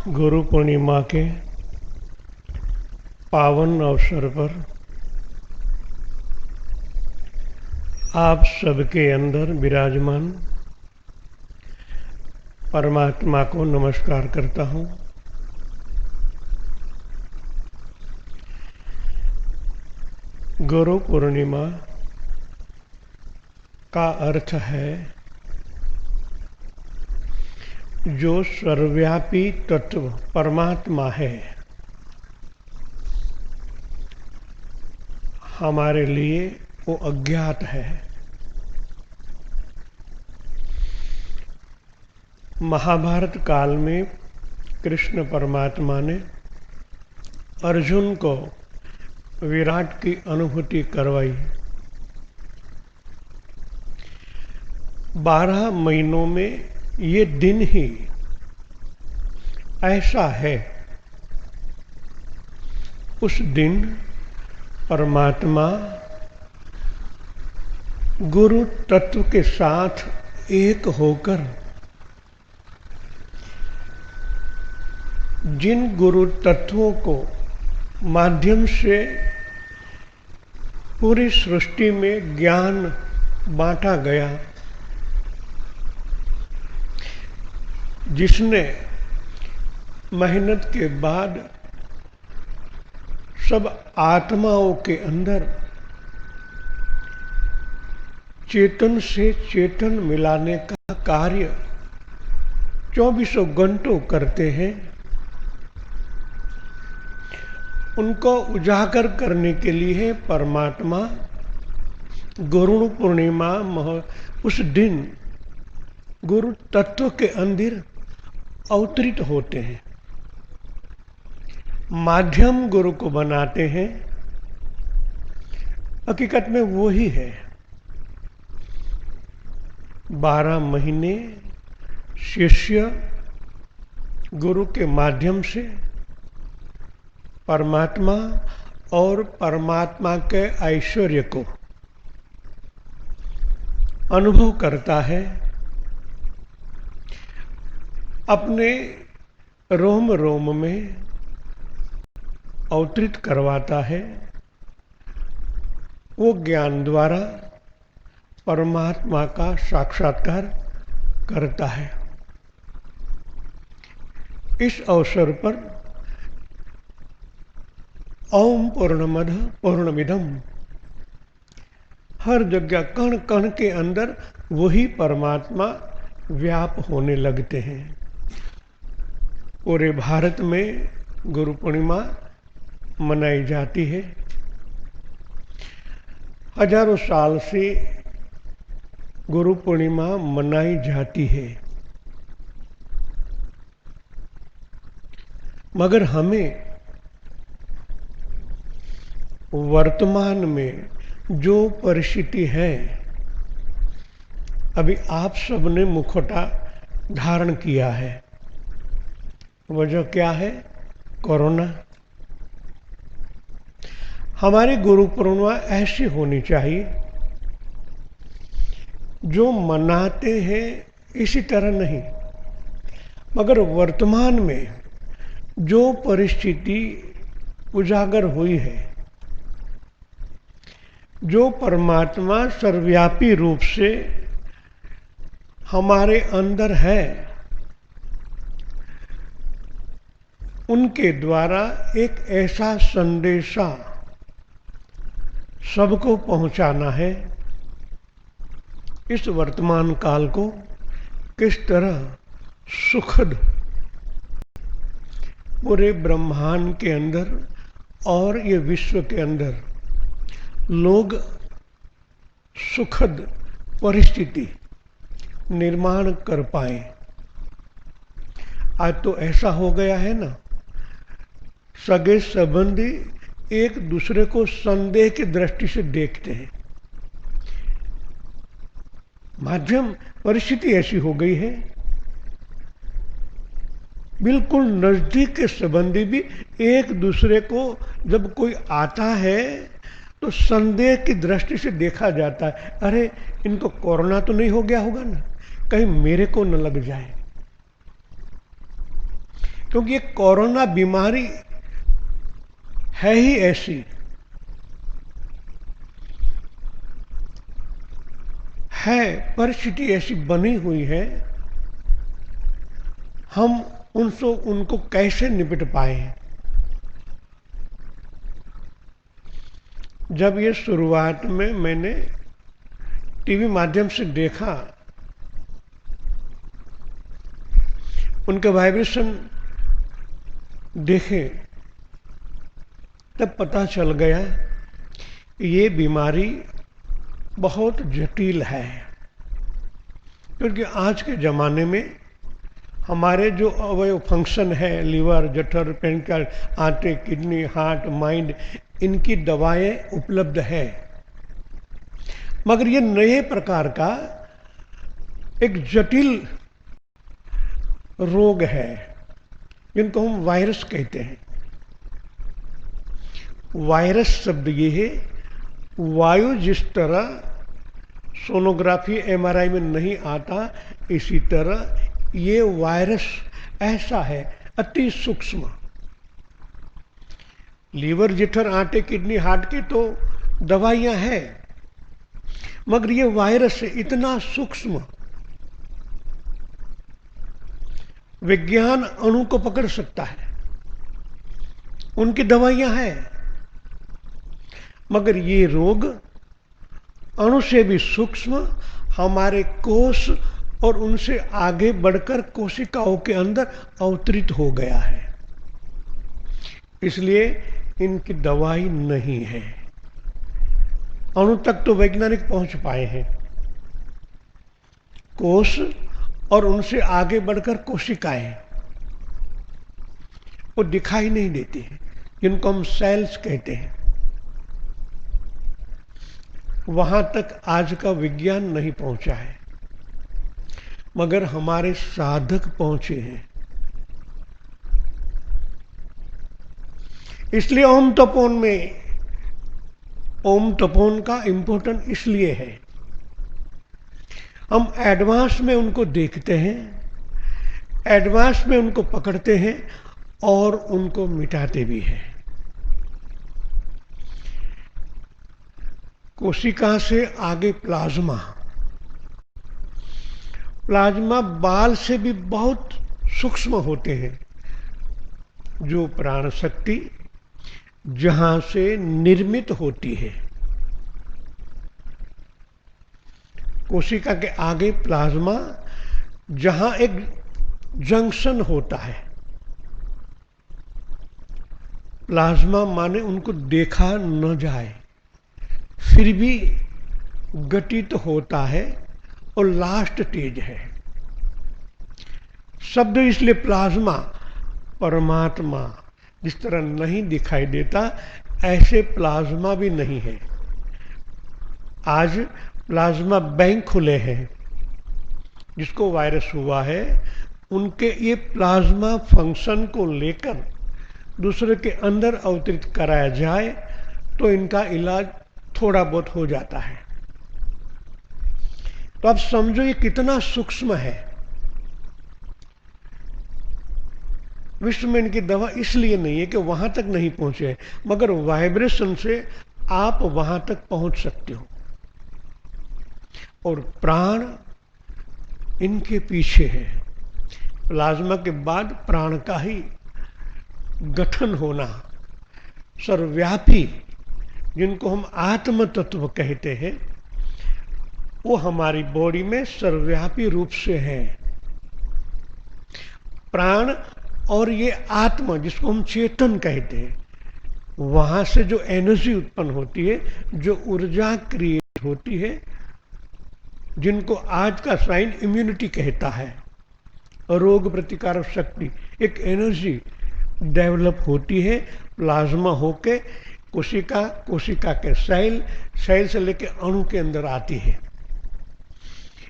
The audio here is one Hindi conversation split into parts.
गुरु पूर्णिमा के पावन अवसर पर आप सबके अंदर विराजमान परमात्मा को नमस्कार करता हूँ। गुरु पूर्णिमा का अर्थ है जो सर्वव्यापी तत्व परमात्मा है, हमारे लिए वो अज्ञात है। महाभारत काल में कृष्ण परमात्मा ने अर्जुन को विराट की अनुभूति करवाई। 12 महीनों में ये दिन ही ऐसा है। उस दिन परमात्मा गुरु तत्व के साथ एक होकर जिन गुरु तत्वों को माध्यम से पूरी सृष्टि में ज्ञान बांटा गया, जिसने मेहनत के बाद सब आत्माओं के अंदर चेतन से चेतन मिलाने का कार्य 24 घंटों करते हैं, उनको उजागर करने के लिए परमात्मा गुरु पूर्णिमा उस दिन गुरु तत्व के अंदर अवतरित होते हैं, माध्यम गुरु को बनाते हैं। हकीकत में वो ही है। 12 महीने शिष्य गुरु के माध्यम से परमात्मा और परमात्मा के ऐश्वर्य को अनुभव करता है, अपने रोम रोम में अवतरित करवाता है। वो ज्ञान द्वारा परमात्मा का साक्षात्कार करता है। इस अवसर पर ओम पूर्णमद पूर्णमिदम्, हर जगह कण कण के अंदर वही परमात्मा व्याप होने लगते हैं। पूरे भारत में गुरु पूर्णिमा मनाई जाती है। हजारों साल से गुरु पूर्णिमा मनाई जाती है, मगर हमें वर्तमान में जो परिस्थिति है, अभी आप सबने मुखौटा धारण किया है, वजह क्या है? कोरोना। हमारी गुरु पूर्णिमा ऐसी होनी चाहिए, जो मनाते हैं इसी तरह नहीं, मगर वर्तमान में जो परिस्थिति उजागर हुई है, जो परमात्मा सर्वव्यापी रूप से हमारे अंदर है, उनके द्वारा एक ऐसा संदेशा सबको पहुंचाना है। इस वर्तमान काल को किस तरह सुखद पूरे ब्रह्मांड के अंदर और ये विश्व के अंदर लोग सुखद परिस्थिति निर्माण कर पाए। आज तो ऐसा हो गया है ना, सगे संबंधी एक दूसरे को संदेह की दृष्टि से देखते हैं। माध्यम परिस्थिति ऐसी हो गई है, बिल्कुल नजदीक के संबंधी भी एक दूसरे को जब कोई आता है तो संदेह की दृष्टि से देखा जाता है। अरे इनको कोरोना तो नहीं हो गया होगा ना, कहीं मेरे को न लग जाए। क्योंकि ये कोरोना बीमारी है ही ऐसी, है परिस्थिति ऐसी बनी हुई है, हम उनको कैसे निपट पाए हैं। जब ये शुरुआत में मैंने टीवी माध्यम से देखा, उनके वाइब्रेशन देखे, तब पता चल गया कि ये बीमारी बहुत जटिल है। क्योंकि आज के ज़माने में हमारे जो अवयव फंक्शन है, लीवर, जठर, पेनक्रियास, आंतें, किडनी, हार्ट, माइंड, इनकी दवाएं उपलब्ध है, मगर ये नए प्रकार का एक जटिल रोग है जिनको हम वायरस कहते हैं। वायरस शब्द ये है, वायु जिस तरह सोनोग्राफी एमआरआई में नहीं आता, इसी तरह ये वायरस ऐसा है, अति सूक्ष्म। लीवर, जठर, आंतें, किडनी, हार्ट की तो दवाइयां हैं, मगर ये वायरस है इतना सूक्ष्म, विज्ञान अणु को पकड़ सकता है, उनकी दवाइयां हैं, मगर ये रोग अणु से भी सूक्ष्म हमारे कोष और उनसे आगे बढ़कर कोशिकाओं के अंदर अवतरित हो गया है। इसलिए इनकी दवाई नहीं है। अणु तक तो वैज्ञानिक पहुंच पाए हैं, कोष और उनसे आगे बढ़कर कोशिकाएं वो दिखाई नहीं देती हैं, जिनको हम सेल्स कहते हैं। वहां तक आज का विज्ञान नहीं पहुंचा है, मगर हमारे साधक पहुंचे हैं। इसलिए ओम तपोन में, ओम तपोन का इंपॉर्टेंट इसलिए है, हम एडवांस में उनको देखते हैं, एडवांस में उनको पकड़ते हैं और उनको मिटाते भी हैं। कोशिका से आगे प्लाज्मा, प्लाज्मा बाल से भी बहुत सूक्ष्म होते हैं, जो प्राण शक्ति जहां से निर्मित होती है। कोशिका के आगे प्लाज्मा, जहां एक जंक्शन होता है, प्लाज्मा माने उनको देखा न जाए फिर भी गठित होता है और लास्ट स्टेज है। शब्द इसलिए प्लाज्मा, परमात्मा जिस तरह नहीं दिखाई देता, ऐसे प्लाज्मा भी नहीं है। आज प्लाज्मा बैंक खुले हैं, जिसको वायरस हुआ है, उनके ये प्लाज्मा फंक्शन को लेकर दूसरे के अंदर अवतरित कराया जाए तो इनका इलाज थोड़ा बहुत हो जाता है। तो आप समझो ये कितना सूक्ष्म है। विश्व में इनकी दवा इसलिए नहीं है कि वहां तक नहीं पहुंचे, मगर वाइब्रेशन से आप वहां तक पहुंच सकते हो। और प्राण इनके पीछे है। प्लाज्मा के बाद प्राण का ही गठन होना, सर्वव्यापी, जिनको हम आत्म तत्व कहते हैं, वो हमारी बॉडी में सर्वव्यापी रूप से है। प्राण और ये आत्मा, जिसको हम चेतन कहते हैं, वहां से जो एनर्जी उत्पन्न होती है, जो ऊर्जा क्रिएट होती है, जिनको आज का साइंस इम्यूनिटी कहता है, रोग प्रतिकारक शक्ति, एक एनर्जी डेवलप होती है प्लाज्मा होके कोशिका, कोशिका के सेल, सेल से लेके अणु के अंदर आती है।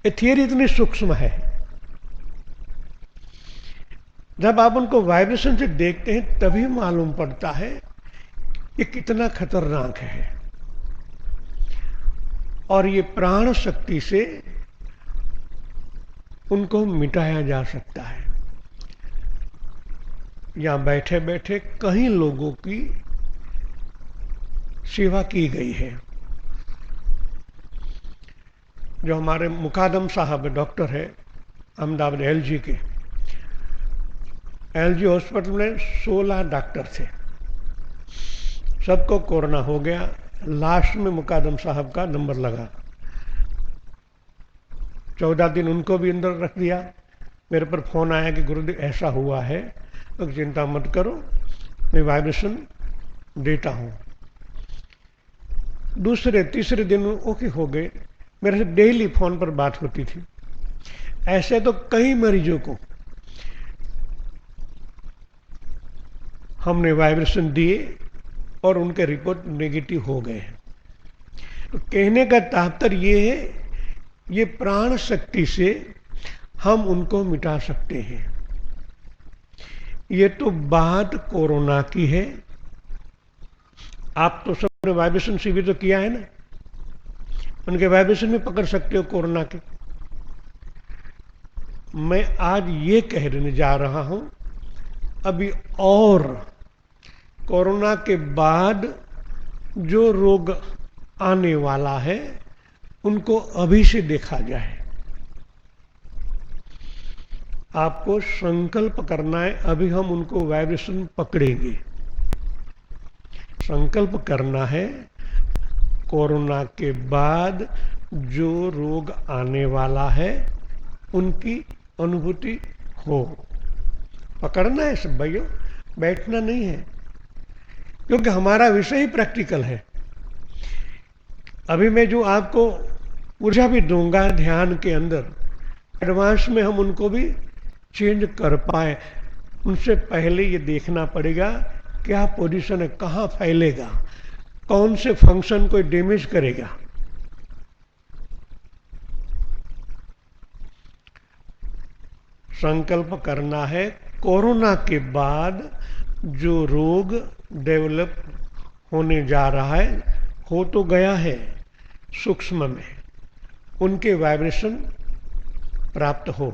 ये थियरी इतनी सूक्ष्म है। जब आप उनको वाइब्रेशन से देखते हैं तभी मालूम पड़ता है ये कितना खतरनाक है। और ये प्राण शक्ति से उनको मिटाया जा सकता है। यहाँ बैठे बैठे कई लोगों की सेवा की गई है। जो हमारे मुकादम साहब डॉक्टर है अहमदाबाद एलजी के, एलजी हॉस्पिटल में 16 डॉक्टर थे, सबको कोरोना हो गया। लास्ट में मुकादम साहब का नंबर लगा, 14 दिन उनको भी अंदर रख दिया। मेरे पर फोन आया कि गुरुदेव ऐसा हुआ है, तो चिंता मत करो, मैं वाइब्रेशन देता हूँ। दूसरे तीसरे दिन ओके हो गए। मेरे से डेली फोन पर बात होती थी। ऐसे तो कई मरीजों को हमने वाइब्रेशन दिए और उनके रिपोर्ट नेगेटिव हो गए हैं। तो कहने का तात्पर्य ये है, ये प्राण शक्ति से हम उनको मिटा सकते हैं। ये तो बात कोरोना की है। आप तो सबने वाइब्रेशन शिविर तो किया है ना, उनके वाइब्रेशन में पकड़ सकते हो कोरोना के। मैं आज ये कहने जा रहा हूं, अभी और कोरोना के बाद जो रोग आने वाला है उनको अभी से देखा जाए। आपको संकल्प करना है, अभी हम उनको वाइब्रेशन पकड़ेंगे। संकल्प करना है, कोरोना के बाद जो रोग आने वाला है उनकी अनुभूति हो। पकड़ना है सब भाइयों, बैठना नहीं है, क्योंकि हमारा विषय ही प्रैक्टिकल है। अभी मैं जो आपको ऊर्जा भी दूंगा ध्यान के अंदर, एडवांस में हम उनको भी चेंज कर पाए, उनसे पहले ये देखना पड़ेगा क्या पोजीशन है, कहाँ फैलेगा, कौन से फंक्शन को डैमेज करेगा। संकल्प करना है, कोरोना के बाद जो रोग डेवलप होने जा रहा है, हो तो गया है सूक्ष्म में, उनके वाइब्रेशन प्राप्त हो।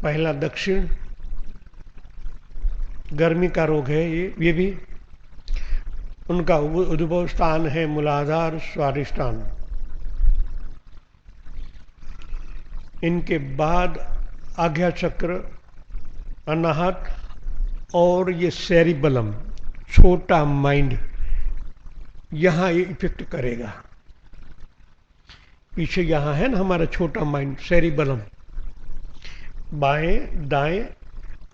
पहला दक्षिण गर्मी का रोग है, ये भी उनका उद्भव स्थान है मूलाधार स्वादिष्ठान। इनके बाद आज्ञा चक्र, अनाहत और ये सेरिबलम, छोटा माइंड, यहां ये इफेक्ट करेगा। पीछे यहां है ना हमारा छोटा माइंड सेरिबलम, बाएं दाएं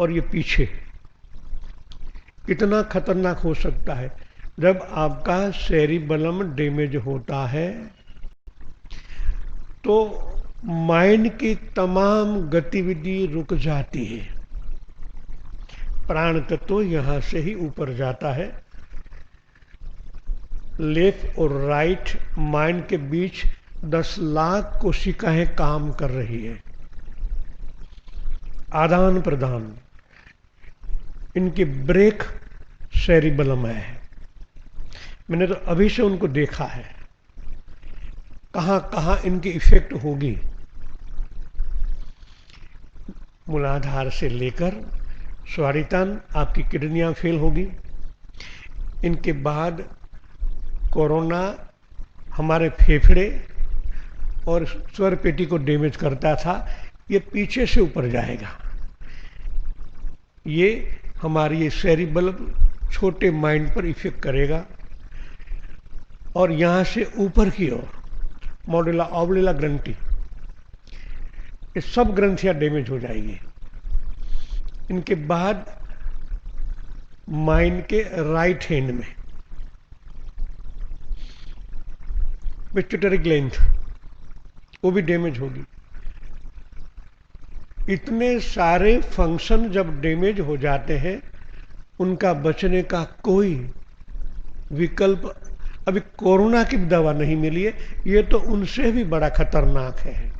और ये पीछे। कितना खतरनाक हो सकता है जब आपका सेरिबलम डैमेज होता है, तो माइंड की तमाम गतिविधि रुक जाती है। प्राण तत्व यहां से ही ऊपर जाता है। लेफ्ट और राइट माइंड के बीच 10 लाख कोशिकाएं काम कर रही है, आदान प्रदान। इनकी ब्रेक सेरिबलम है। मैंने तो अभी से उनको देखा है, कहां कहां इनकी इफेक्ट होगी। मूलाधार से लेकर स्वादिष्ठान, आपकी किडनियां फेल होगी। इनके बाद कोरोना हमारे फेफड़े और स्वर पेटी को डैमेज करता था, ये पीछे से ऊपर जाएगा। ये हमारी ये सेरिबलम छोटे माइंड पर इफेक्ट करेगा, और यहां से ऊपर की ओर मॉड्यूला ऑब्लिला ग्रंथि, ये सब ग्रंथियां डैमेज हो जाएगी। इनके बाद माइंड के राइट हैंड में पिट्यूटरी ग्लैंड, वो भी डैमेज होगी। इतने सारे फंक्शन जब डैमेज हो जाते हैं, उनका बचने का कोई विकल्प अभी कोरोना की दवा नहीं मिली है। ये तो उनसे भी बड़ा खतरनाक है।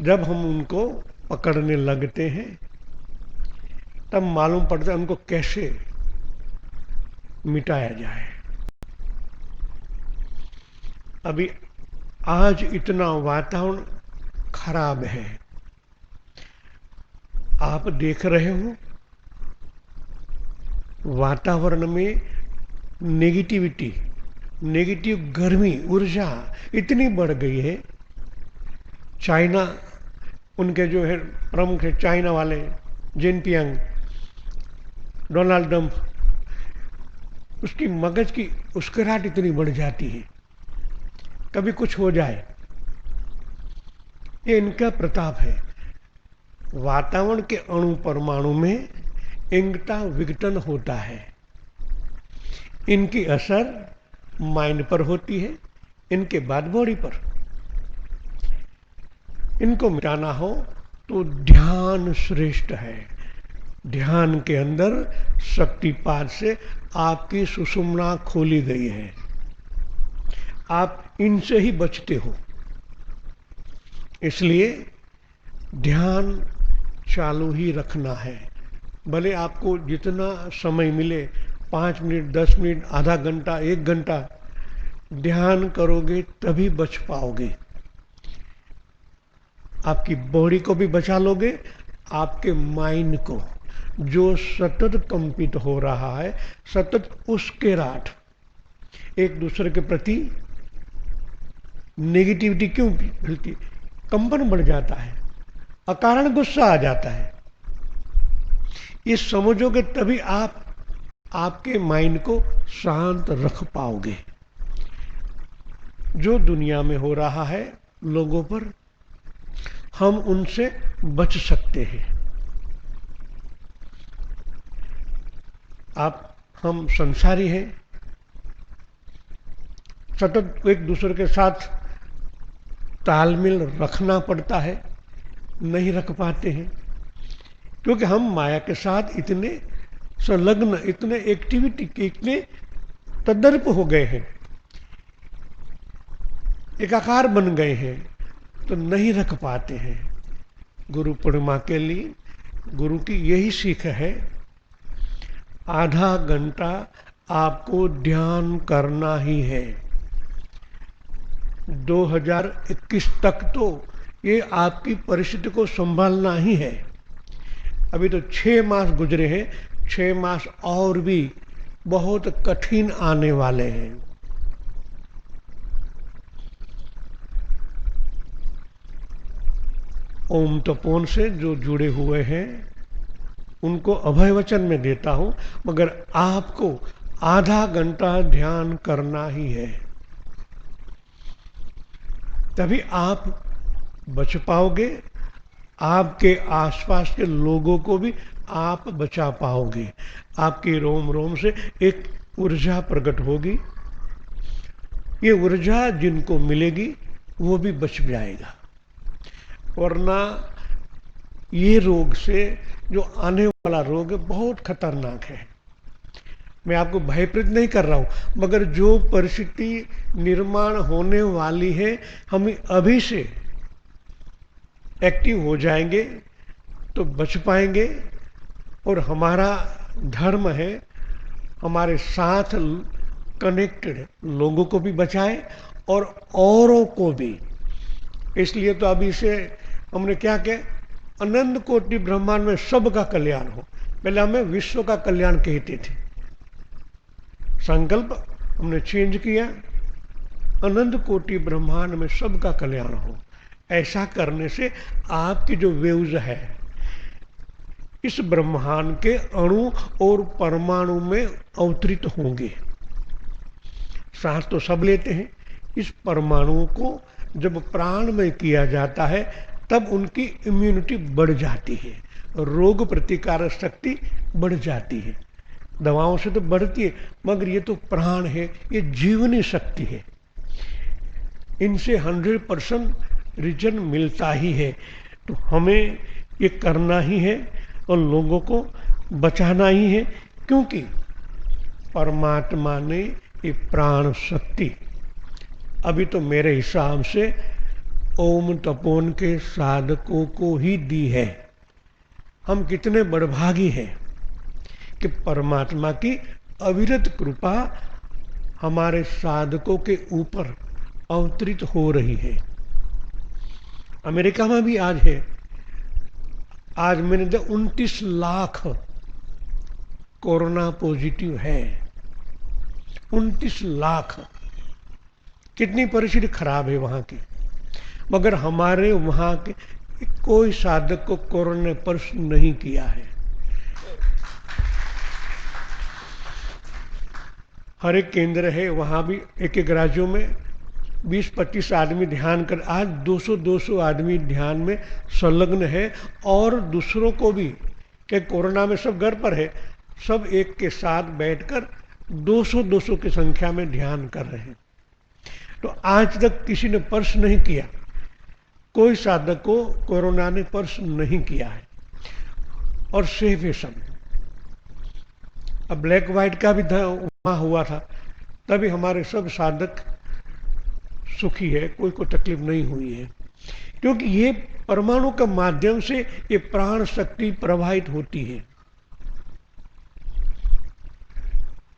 जब हम उनको पकड़ने लगते हैं तब मालूम पड़ता है उनको कैसे मिटाया जाए। अभी आज इतना वातावरण खराब है, आप देख रहे हो वातावरण में नेगेटिविटी, नेगेटिव गर्मी, ऊर्जा इतनी बढ़ गई है। चाइना, उनके जो है प्रमुख है चाइना वाले जिनपिंग, डोनाल्ड ट्रंप, उसकी मगज की उसकराहट इतनी बढ़ जाती है, कभी कुछ हो जाए। ये इनका प्रताप है। वातावरण के अणु परमाणु में इंगता विघटन होता है। इनकी असर माइंड पर होती है, इनके बाद बॉडी पर। इनको मिटाना हो तो ध्यान श्रेष्ठ है। ध्यान के अंदर शक्तिपात से आपकी सुषुम्ना खोली गई है, आप इनसे ही बचते हो। इसलिए ध्यान चालू ही रखना है। भले आपको जितना समय मिले, 5 मिनट, 10 मिनट, आधा घंटा, 1 घंटा ध्यान करोगे तभी बच पाओगे। आपकी बॉडी को भी बचा लोगे, आपके माइंड को जो सतत कंपित हो रहा है, सतत उसके राठ, एक दूसरे के प्रति नेगेटिविटी क्यों फैलती, कंपन बढ़ जाता है, अकारण गुस्सा आ जाता है। ये समझोगे तभी आप आपके माइंड को शांत रख पाओगे। जो दुनिया में हो रहा है लोगों पर, हम उनसे बच सकते हैं। हम संसारी हैं, सतत एक दूसरे के साथ तालमेल रखना पड़ता है, नहीं रख पाते हैं क्योंकि हम माया के साथ इतने संलग्न, इतने एक्टिविटी के, इतने तदर्प हो गए हैं, एकाकार बन गए हैं, तो नहीं रख पाते हैं। गुरु पूर्णिमा के लिए गुरु की यही सीख है, आधा घंटा आपको ध्यान करना ही है। 2021 तक तो ये आपकी परिस्थिति को संभालना ही है। अभी तो 6 मास गुजरे हैं, 6 मास और भी बहुत कठिन आने वाले हैं। ओम तपोन से जो जुड़े हुए हैं उनको अभय वचन में देता हूं, मगर आपको आधा घंटा ध्यान करना ही है, तभी आप बच पाओगे, आपके आसपास के लोगों को भी आप बचा पाओगे। आपके रोम रोम से एक ऊर्जा प्रकट होगी, ये ऊर्जा जिनको मिलेगी वो भी बच जाएगा। वरना ये रोग से जो आने वाला रोग है बहुत खतरनाक है। मैं आपको भयभीत नहीं कर रहा हूं, मगर जो परिस्थिति निर्माण होने वाली है, हम अभी से एक्टिव हो जाएंगे तो बच पाएंगे। और हमारा धर्म है हमारे साथ कनेक्टेड लोगों को भी बचाए और औरों को भी। इसलिए तो अभी से हमने क्या किया, अनंत कोटि ब्रह्मांड में सबका कल्याण हो। पहले हमें विश्व का कल्याण कहते थे, संकल्प हमने चेंज किया, अनंत कोटि ब्रह्मांड में सबका कल्याण हो। ऐसा करने से आपकी जो वेव्स है इस ब्रह्मांड के अणु और परमाणु में अवतरित होंगे। सांस तो सब लेते हैं, इस परमाणुओं को जब प्राण में किया जाता है तब उनकी इम्यूनिटी बढ़ जाती है, रोग प्रतिकारक शक्ति बढ़ जाती है। दवाओं से तो बढ़ती है, मगर ये तो प्राण है, ये जीवनी शक्ति है, इनसे 100% रिजल्ट मिलता ही है। तो हमें ये करना ही है और लोगों को बचाना ही है, क्योंकि परमात्मा ने ये प्राण शक्ति अभी तो मेरे हिसाब से ओम तपोन के साधकों को ही दी है। हम कितने बड़भागी हैं कि परमात्मा की अविरत कृपा हमारे साधकों के ऊपर अवतरित हो रही है। अमेरिका में भी आज है, आज मैंने देखा 29 लाख कोरोना पॉजिटिव है। 29 लाख। कितनी परिस्थिति खराब है वहां की, मगर हमारे वहां के कोई साधक को कोरोना ने स्पर्श नहीं किया है। हर एक केंद्र है, वहां भी एक एक राज्यों में 20-25 आदमी ध्यान कर, आज 200-200 आदमी ध्यान में संलग्न है। और दूसरों को भी, कि कोरोना में सब घर पर है, सब एक के साथ बैठकर 200-200 की संख्या में ध्यान कर रहे हैं। तो आज तक किसी ने स्पर्श नहीं किया, कोई साधक को कोरोना ने स्पर्श नहीं किया है और सेफ है सब। अब ब्लैक व्हाइट का भी वहां हुआ था, तभी हमारे सब साधक सुखी है, कोई को तकलीफ नहीं हुई है, क्योंकि ये परमाणु के माध्यम से ये प्राण शक्ति प्रवाहित होती है।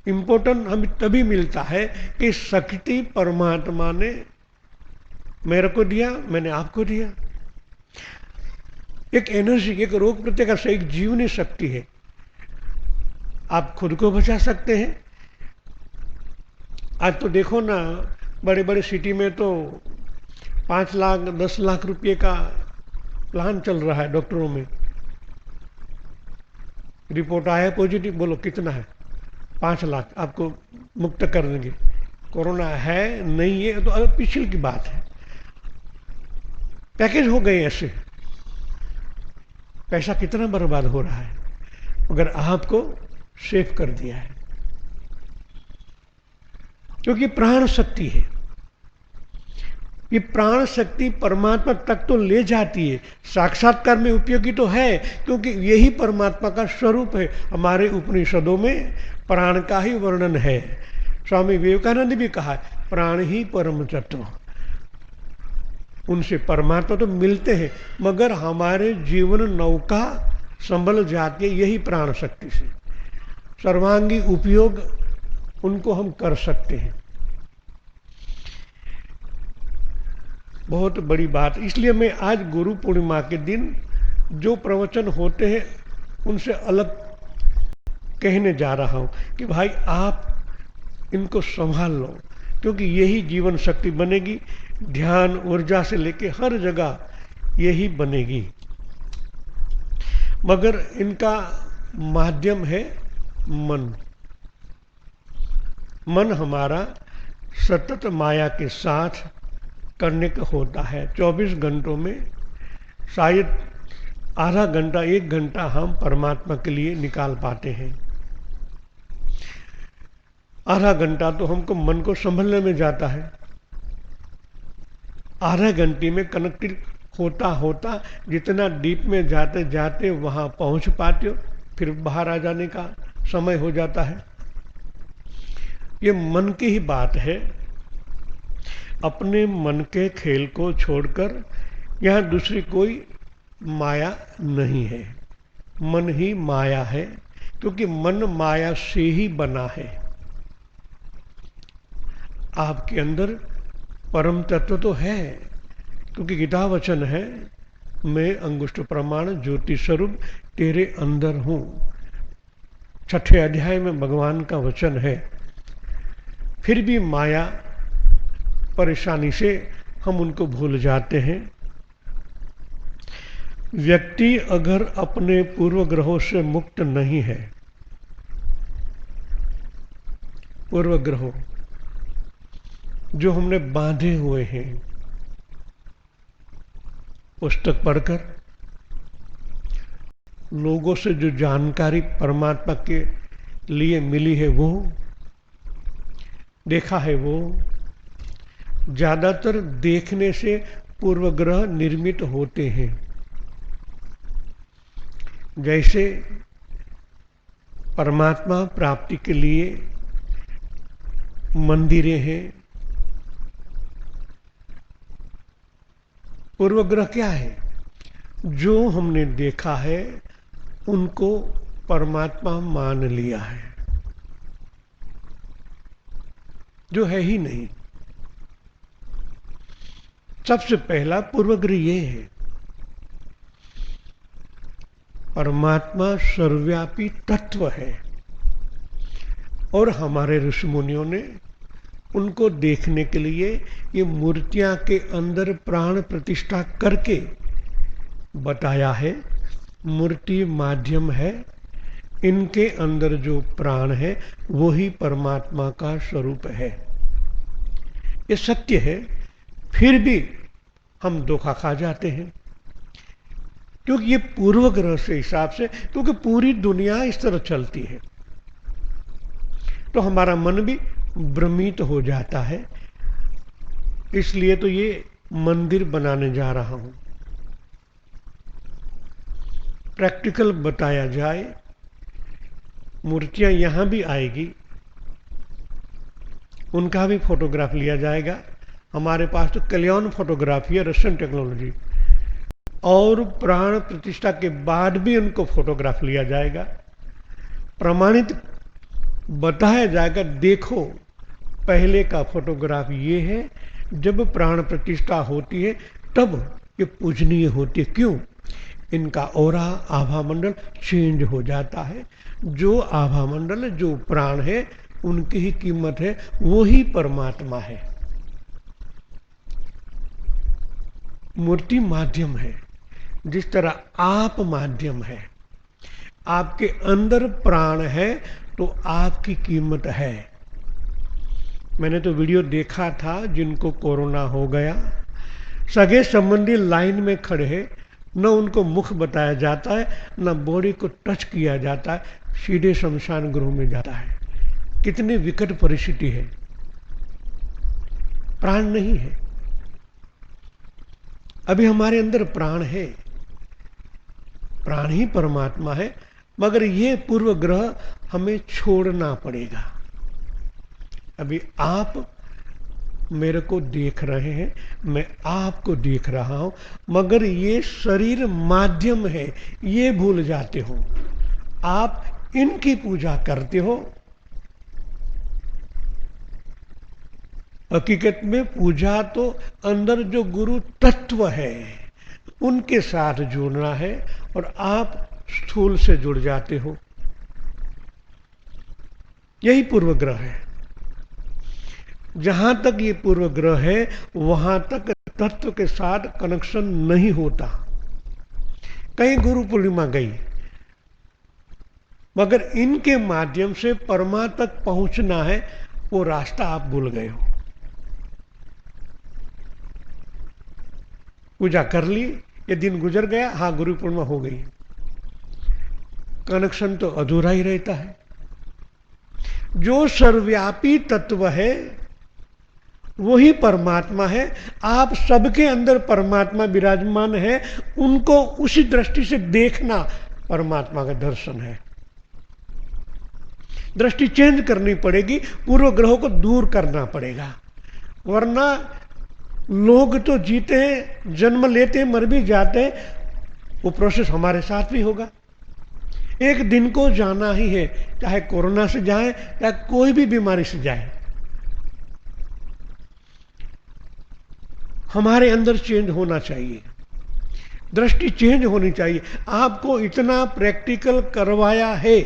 इंपॉर्टेंट हमें तभी मिलता है कि शक्ति परमात्मा ने मेरे को दिया, मैंने आपको दिया। एक एनर्जी, एक रोग प्रतिकार से एक जीवनी शक्ति है। आप खुद को बचा सकते हैं। आज तो देखो ना, बड़े बड़े सिटी में तो 5 लाख 10 लाख रुपए का प्लान चल रहा है डॉक्टरों में। रिपोर्ट आया पॉजिटिव, बोलो कितना है, 5 लाख आपको मुक्त कर देंगे। कोरोना है नहीं है तो अब पिछले की बात है, पैकेज हो गए ऐसे। पैसा कितना बर्बाद हो रहा है, मगर आपको सेव कर दिया है, क्योंकि प्राण शक्ति है। ये प्राण शक्ति परमात्मा तक तो ले जाती है, साक्षात्कार में उपयोगी तो है, क्योंकि यही परमात्मा का स्वरूप है। हमारे उपनिषदों में प्राण का ही वर्णन है। स्वामी विवेकानंद भी कहा है, प्राण ही परम तत्व। उनसे परमात्मा तो मिलते हैं, मगर हमारे जीवन नौका संभल जाती है यही प्राण शक्ति से। सर्वांगी उपयोग उनको हम कर सकते हैं। बहुत बड़ी बात। इसलिए मैं आज गुरु पूर्णिमा के दिन जो प्रवचन होते हैं उनसे अलग कहने जा रहा हूं कि भाई आप इनको संभाल लो, क्योंकि यही जीवन शक्ति बनेगी। ध्यान ऊर्जा से लेके हर जगह यही बनेगी, मगर इनका माध्यम है मन। मन हमारा सतत माया के साथ करने का होता है। 24 घंटों में शायद आधा घंटा 1 घंटा हम परमात्मा के लिए निकाल पाते हैं। आधा घंटा तो हमको मन को संभलने में जाता है। आधा घंटे में कनेक्टेड होता होता जितना डीप में जाते जाते वहां पहुंच पाते हो, फिर बाहर आ जाने का समय हो जाता है। ये मन की ही बात है। अपने मन के खेल को छोड़कर यहां दूसरी कोई माया नहीं है। मन ही माया है, क्योंकि मन माया से ही बना है। आपके अंदर परम तत्व तो है, क्योंकि गीता वचन है, मैं अंगुष्ठ प्रमाण ज्योति स्वरूप तेरे अंदर हूं। 6ठे अध्याय में भगवान का वचन है। फिर भी माया परेशानी से हम उनको भूल जाते हैं। व्यक्ति अगर अपने पूर्व ग्रहों से मुक्त नहीं है, पूर्व ग्रहों जो हमने बांधे हुए हैं, पुस्तक पढ़कर लोगों से जो जानकारी परमात्मा के लिए मिली है, वो देखा है, वो ज्यादातर देखने से पूर्व ग्रह निर्मित होते हैं। जैसे परमात्मा प्राप्ति के लिए मंदिरें हैं, पूर्वग्रह क्या है? जो हमने देखा है उनको परमात्मा मान लिया है, जो है ही नहीं। सबसे पहला पूर्वग्रह ये है, परमात्मा सर्वव्यापी तत्व है और हमारे ऋषि मुनियों ने उनको देखने के लिए ये मूर्तियां के अंदर प्राण प्रतिष्ठा करके बताया है। मूर्ति माध्यम है, इनके अंदर जो प्राण है वो ही परमात्मा का स्वरूप है। ये सत्य है, फिर भी हम धोखा खा जाते हैं, क्योंकि ये पूर्वग्रह से हिसाब से, क्योंकि पूरी दुनिया इस तरह चलती है तो हमारा मन भी भ्रमित हो जाता है। इसलिए तो ये मंदिर बनाने जा रहा हूं, प्रैक्टिकल बताया जाए। मूर्तियां यहां भी आएगी, उनका भी फोटोग्राफ लिया जाएगा। हमारे पास तो कल्याण फोटोग्राफी है, रशियन टेक्नोलॉजी, और प्राण प्रतिष्ठा के बाद भी उनको फोटोग्राफ लिया जाएगा, प्रमाणित बताया जाएगा। देखो पहले का फोटोग्राफ ये है, जब प्राण प्रतिष्ठा होती है तब ये पूजनीय होती है। क्यों? इनका ऑरा आभा मंडल चेंज हो जाता है। जो आभा मंडल, जो प्राण है, उनकी ही कीमत है, वो ही परमात्मा है। मूर्ति माध्यम है, जिस तरह आप माध्यम है। आपके अंदर प्राण है तो आपकी कीमत है। मैंने तो वीडियो देखा था, जिनको कोरोना हो गया, सगे संबंधी लाइन में खड़े हैं, न उनको मुख बताया जाता है, न बॉडी को टच किया जाता है, सीधे शमशान गृह में जाता है। कितनी विकट परिस्थिति है, प्राण नहीं है। अभी हमारे अंदर प्राण है, प्राण ही परमात्मा है, मगर ये पूर्व ग्रह हमें छोड़ना पड़ेगा। अभी आप मेरे को देख रहे हैं, मैं आपको देख रहा हूं, मगर ये शरीर माध्यम है, ये भूल जाते हो। आप इनकी पूजा करते हो। हकीकत में पूजा तो अंदर जो गुरु तत्व है उनके साथ जुड़ना है, और आप स्थूल से जुड़ जाते हो। यही पूर्वग्रह है। जहां तक ये पूर्वग्रह है वहां तक तत्व के साथ कनेक्शन नहीं होता। कहीं गुरु पूर्णिमा गई, मगर इनके माध्यम से परमा तक पहुंचना है, वो रास्ता आप भूल गए हो। पूजा कर ली, ये दिन गुजर गया, हाँ गुरु पूर्णिमा हो गई, कनेक्शन तो अधूरा ही रहता है। जो सर्वव्यापी तत्व है वही परमात्मा है। आप सबके अंदर परमात्मा विराजमान है, उनको उसी दृष्टि से देखना परमात्मा का दर्शन है। दृष्टि चेंज करनी पड़ेगी, पूर्व ग्रहों को दूर करना पड़ेगा, वरना लोग तो जीते हैं, जन्म लेते हैं, मर भी जाते हैं। वो प्रोसेस हमारे साथ भी होगा। एक दिन को जाना ही है, चाहे कोरोना से जाए, चाहे कोई भी बीमारी से जाए। हमारे अंदर चेंज होना चाहिए, दृष्टि चेंज होनी चाहिए। आपको इतना प्रैक्टिकल करवाया है,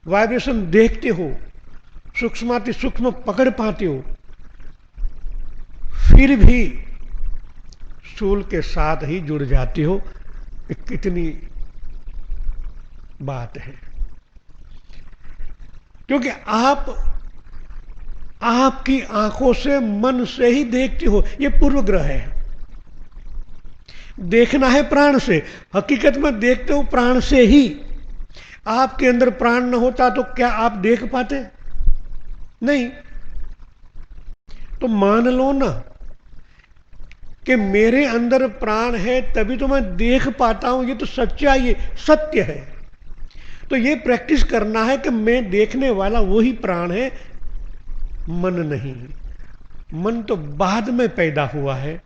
वाइब्रेशन देखते हो, सूक्ष्माति सूक्ष्म पकड़ पाते हो, फिर भी स्थूल के साथ ही जुड़ जाते हो। कितनी बात है, क्योंकि आपकी आंखों से, मन से ही देखते हो। ये पूर्वग्रह है। देखना है प्राण से, हकीकत में देखते हो प्राण से ही। आपके अंदर प्राण न होता तो क्या आप देख पाते? नहीं। तो मान लो ना, कि मेरे अंदर प्राण है तभी तो मैं देख पाता हूं, ये तो सच्चाई है, सत्य है। तो ये प्रैक्टिस करना है कि मैं देखने वाला वही प्राण है, मन नहीं। मन तो बाद में पैदा हुआ है,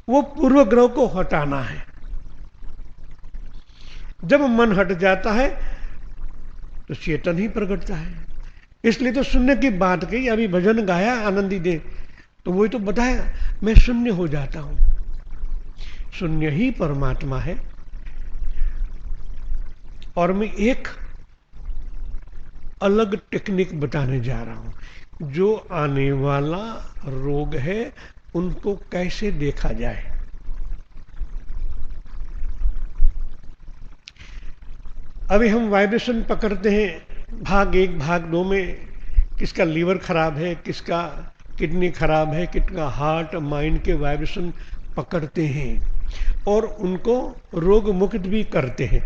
वो पूर्व ग्रह को हटाना है। जब मन हट जाता है तो चेतन ही प्रकटता है। इसलिए तो शून्य की बात कही, अभी भजन गाया आनंदी दे, तो वही तो बताया, मैं शून्य हो जाता हूं। शून्य ही परमात्मा है। और मैं एक अलग टेक्निक बताने जा रहा हूं। जो आने वाला रोग है उनको कैसे देखा जाए। अभी हम वाइब्रेशन पकड़ते हैं, भाग एक भाग दो में, किसका लीवर खराब है, किसका किडनी खराब है, कितना हार्ट माइंड के वाइब्रेशन पकड़ते हैं और उनको रोग मुक्त भी करते हैं।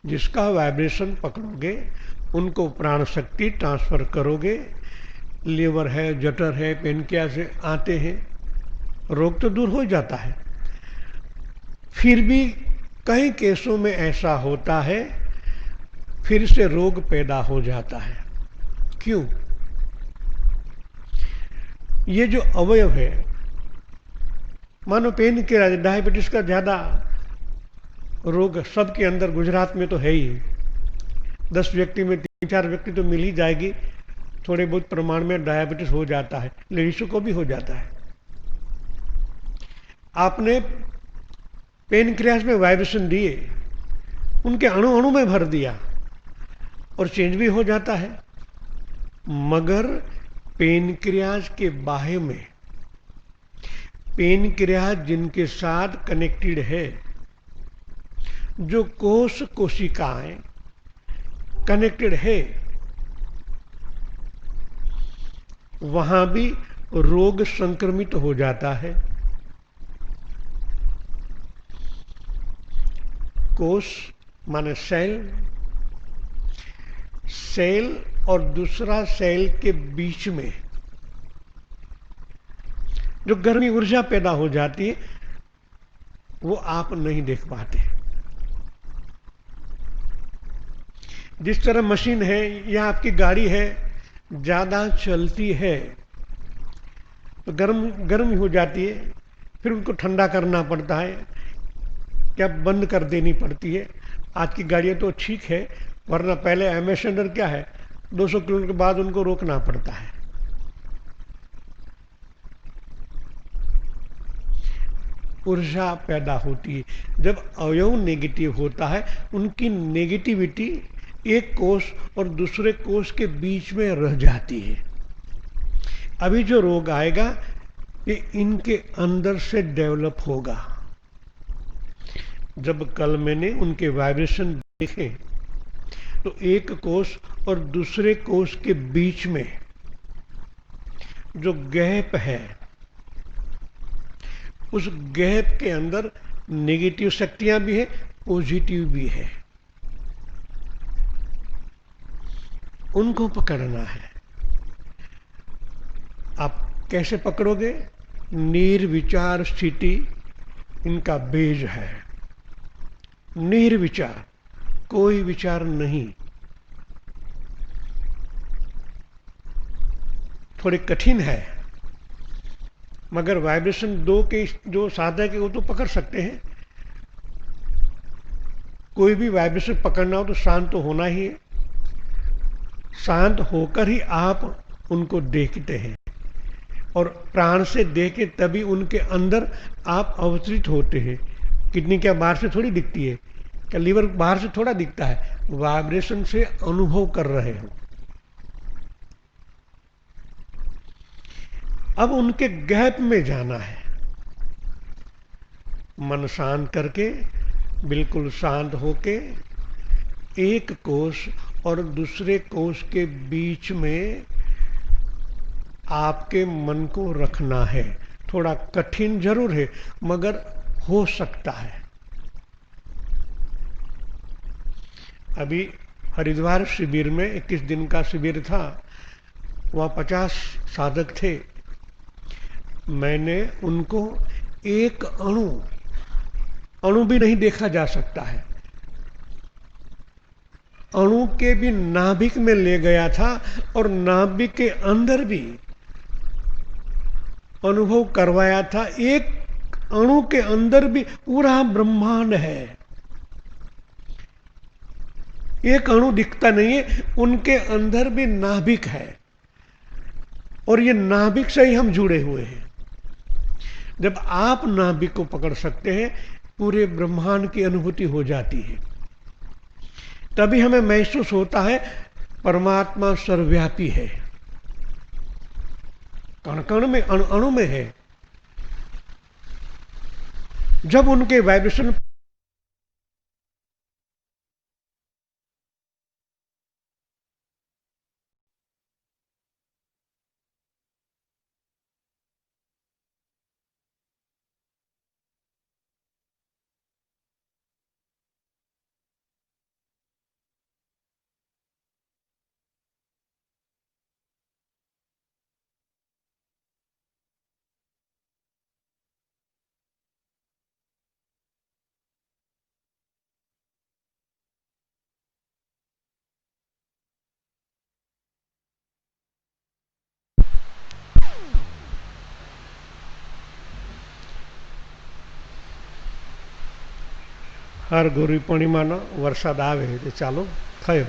जिसका वाइब्रेशन पकड़ोगे उनको प्राण शक्ति ट्रांसफर करोगे, लीवर है, जठर है, पेनक्रियास से आते हैं, रोग तो दूर हो जाता है। फिर भी कई केसों में ऐसा होता है, फिर से रोग पैदा हो जाता है। क्यों? ये जो अवयव है, मानो पेन के डायबिटीज का ज्यादा रोग सबके अंदर, गुजरात में तो है ही। 10 व्यक्ति में 3-4 व्यक्ति तो मिल ही जाएगी, थोड़े बहुत प्रमाण में डायबिटीज हो जाता है, लेडीजों को भी हो जाता है। आपने पेनक्रियास में वाइब्रेशन दिए, उनके अणु अणु में भर दिया और चेंज भी हो जाता है। मगर पेनक्रियास के बाह्य में, पेनक्रियास जिनके साथ कनेक्टेड है, जो कोश कोशिकाएं कनेक्टेड है, वहां भी रोग संक्रमित हो जाता है। कोश माने सेल, सेल और दूसरा सेल के बीच में जो गर्मी ऊर्जा पैदा हो जाती है, वो आप नहीं देख पाते। जिस तरह मशीन है या आपकी गाड़ी है, ज्यादा चलती है तो गर्म हो जाती है, फिर उनको ठंडा करना पड़ता है, क्या बंद कर देनी पड़ती है। आज की गाड़ियां तो ठीक है, वरना पहले एम्बेसडर क्या है, 200 किलोमीटर के बाद उनको रोकना पड़ता है। ऊर्जा पैदा होती है। जब अवयव नेगेटिव होता है, उनकी नेगेटिविटी एक कोष और दूसरे कोष के बीच में रह जाती है। अभी जो रोग आएगा ये इनके अंदर से डेवलप होगा। जब कल मैंने उनके वाइब्रेशन देखे तो एक कोष और दूसरे कोष के बीच में जो गैप है, उस गैप के अंदर नेगेटिव शक्तियां भी है, पॉजिटिव भी है। उनको पकड़ना है। आप कैसे पकड़ोगे? निर्विचार स्थिति इनका बेज है। निर्विचार, कोई विचार नहीं। थोड़ी कठिन है, मगर वाइब्रेशन दो के जो साधक है वो तो पकड़ सकते हैं। कोई भी वाइब्रेशन पकड़ना हो तो शांत तो होना ही है। शांत होकर ही आप उनको देखते हैं और प्राण से देखे तभी उनके अंदर आप अवतरित होते हैं। किडनी क्या बाहर से थोड़ी दिखती है, क्या लीवर बाहर से थोड़ा दिखता है, वाइब्रेशन से अनुभव कर रहे हो। अब उनके गैप में जाना है। मन शांत करके, बिल्कुल शांत होके, एक कोष और दूसरे कोष के बीच में आपके मन को रखना है। थोड़ा कठिन जरूर है, मगर हो सकता है। अभी हरिद्वार शिविर में 21 दिन का शिविर था, वहां 50 साधक थे। मैंने उनको एक अणु अणु भी नहीं देखा जा सकता है, अणु के भी नाभिक में ले गया था और नाभिक के अंदर भी अनुभव करवाया था। एक अणु के अंदर भी पूरा ब्रह्मांड है। एक अणु दिखता नहीं है, उनके अंदर भी नाभिक है और ये नाभिक से ही हम जुड़े हुए हैं। जब आप नाभिक को पकड़ सकते हैं, पूरे ब्रह्मांड की अनुभूति हो जाती है। तभी हमें महसूस होता है परमात्मा सर्वव्यापी है, कण कण में, अणु में है। जब उनके वाइब्रेशन हर गुरु पूर्णिमा वरसाद आवे तो चालो थयो।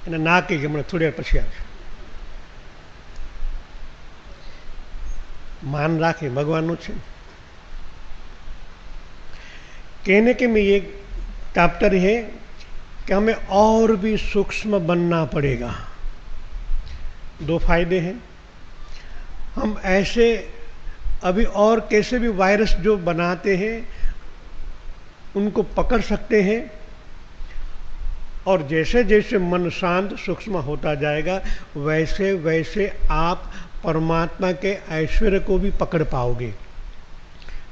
એને ના કહી કે હમણાં થોડી વાર પછી આવશે, मान राखे भगवान છે। कहने के में ये तात्पर्य है कि हमें और भी सूक्ष्म बनना पड़ेगा। दो फायदे हैं, हम ऐसे अभी और कैसे भी वायरस जो बनाते हैं उनको पकड़ सकते हैं, और जैसे जैसे मन शांत सूक्ष्म होता जाएगा वैसे वैसे आप परमात्मा के ऐश्वर्य को भी पकड़ पाओगे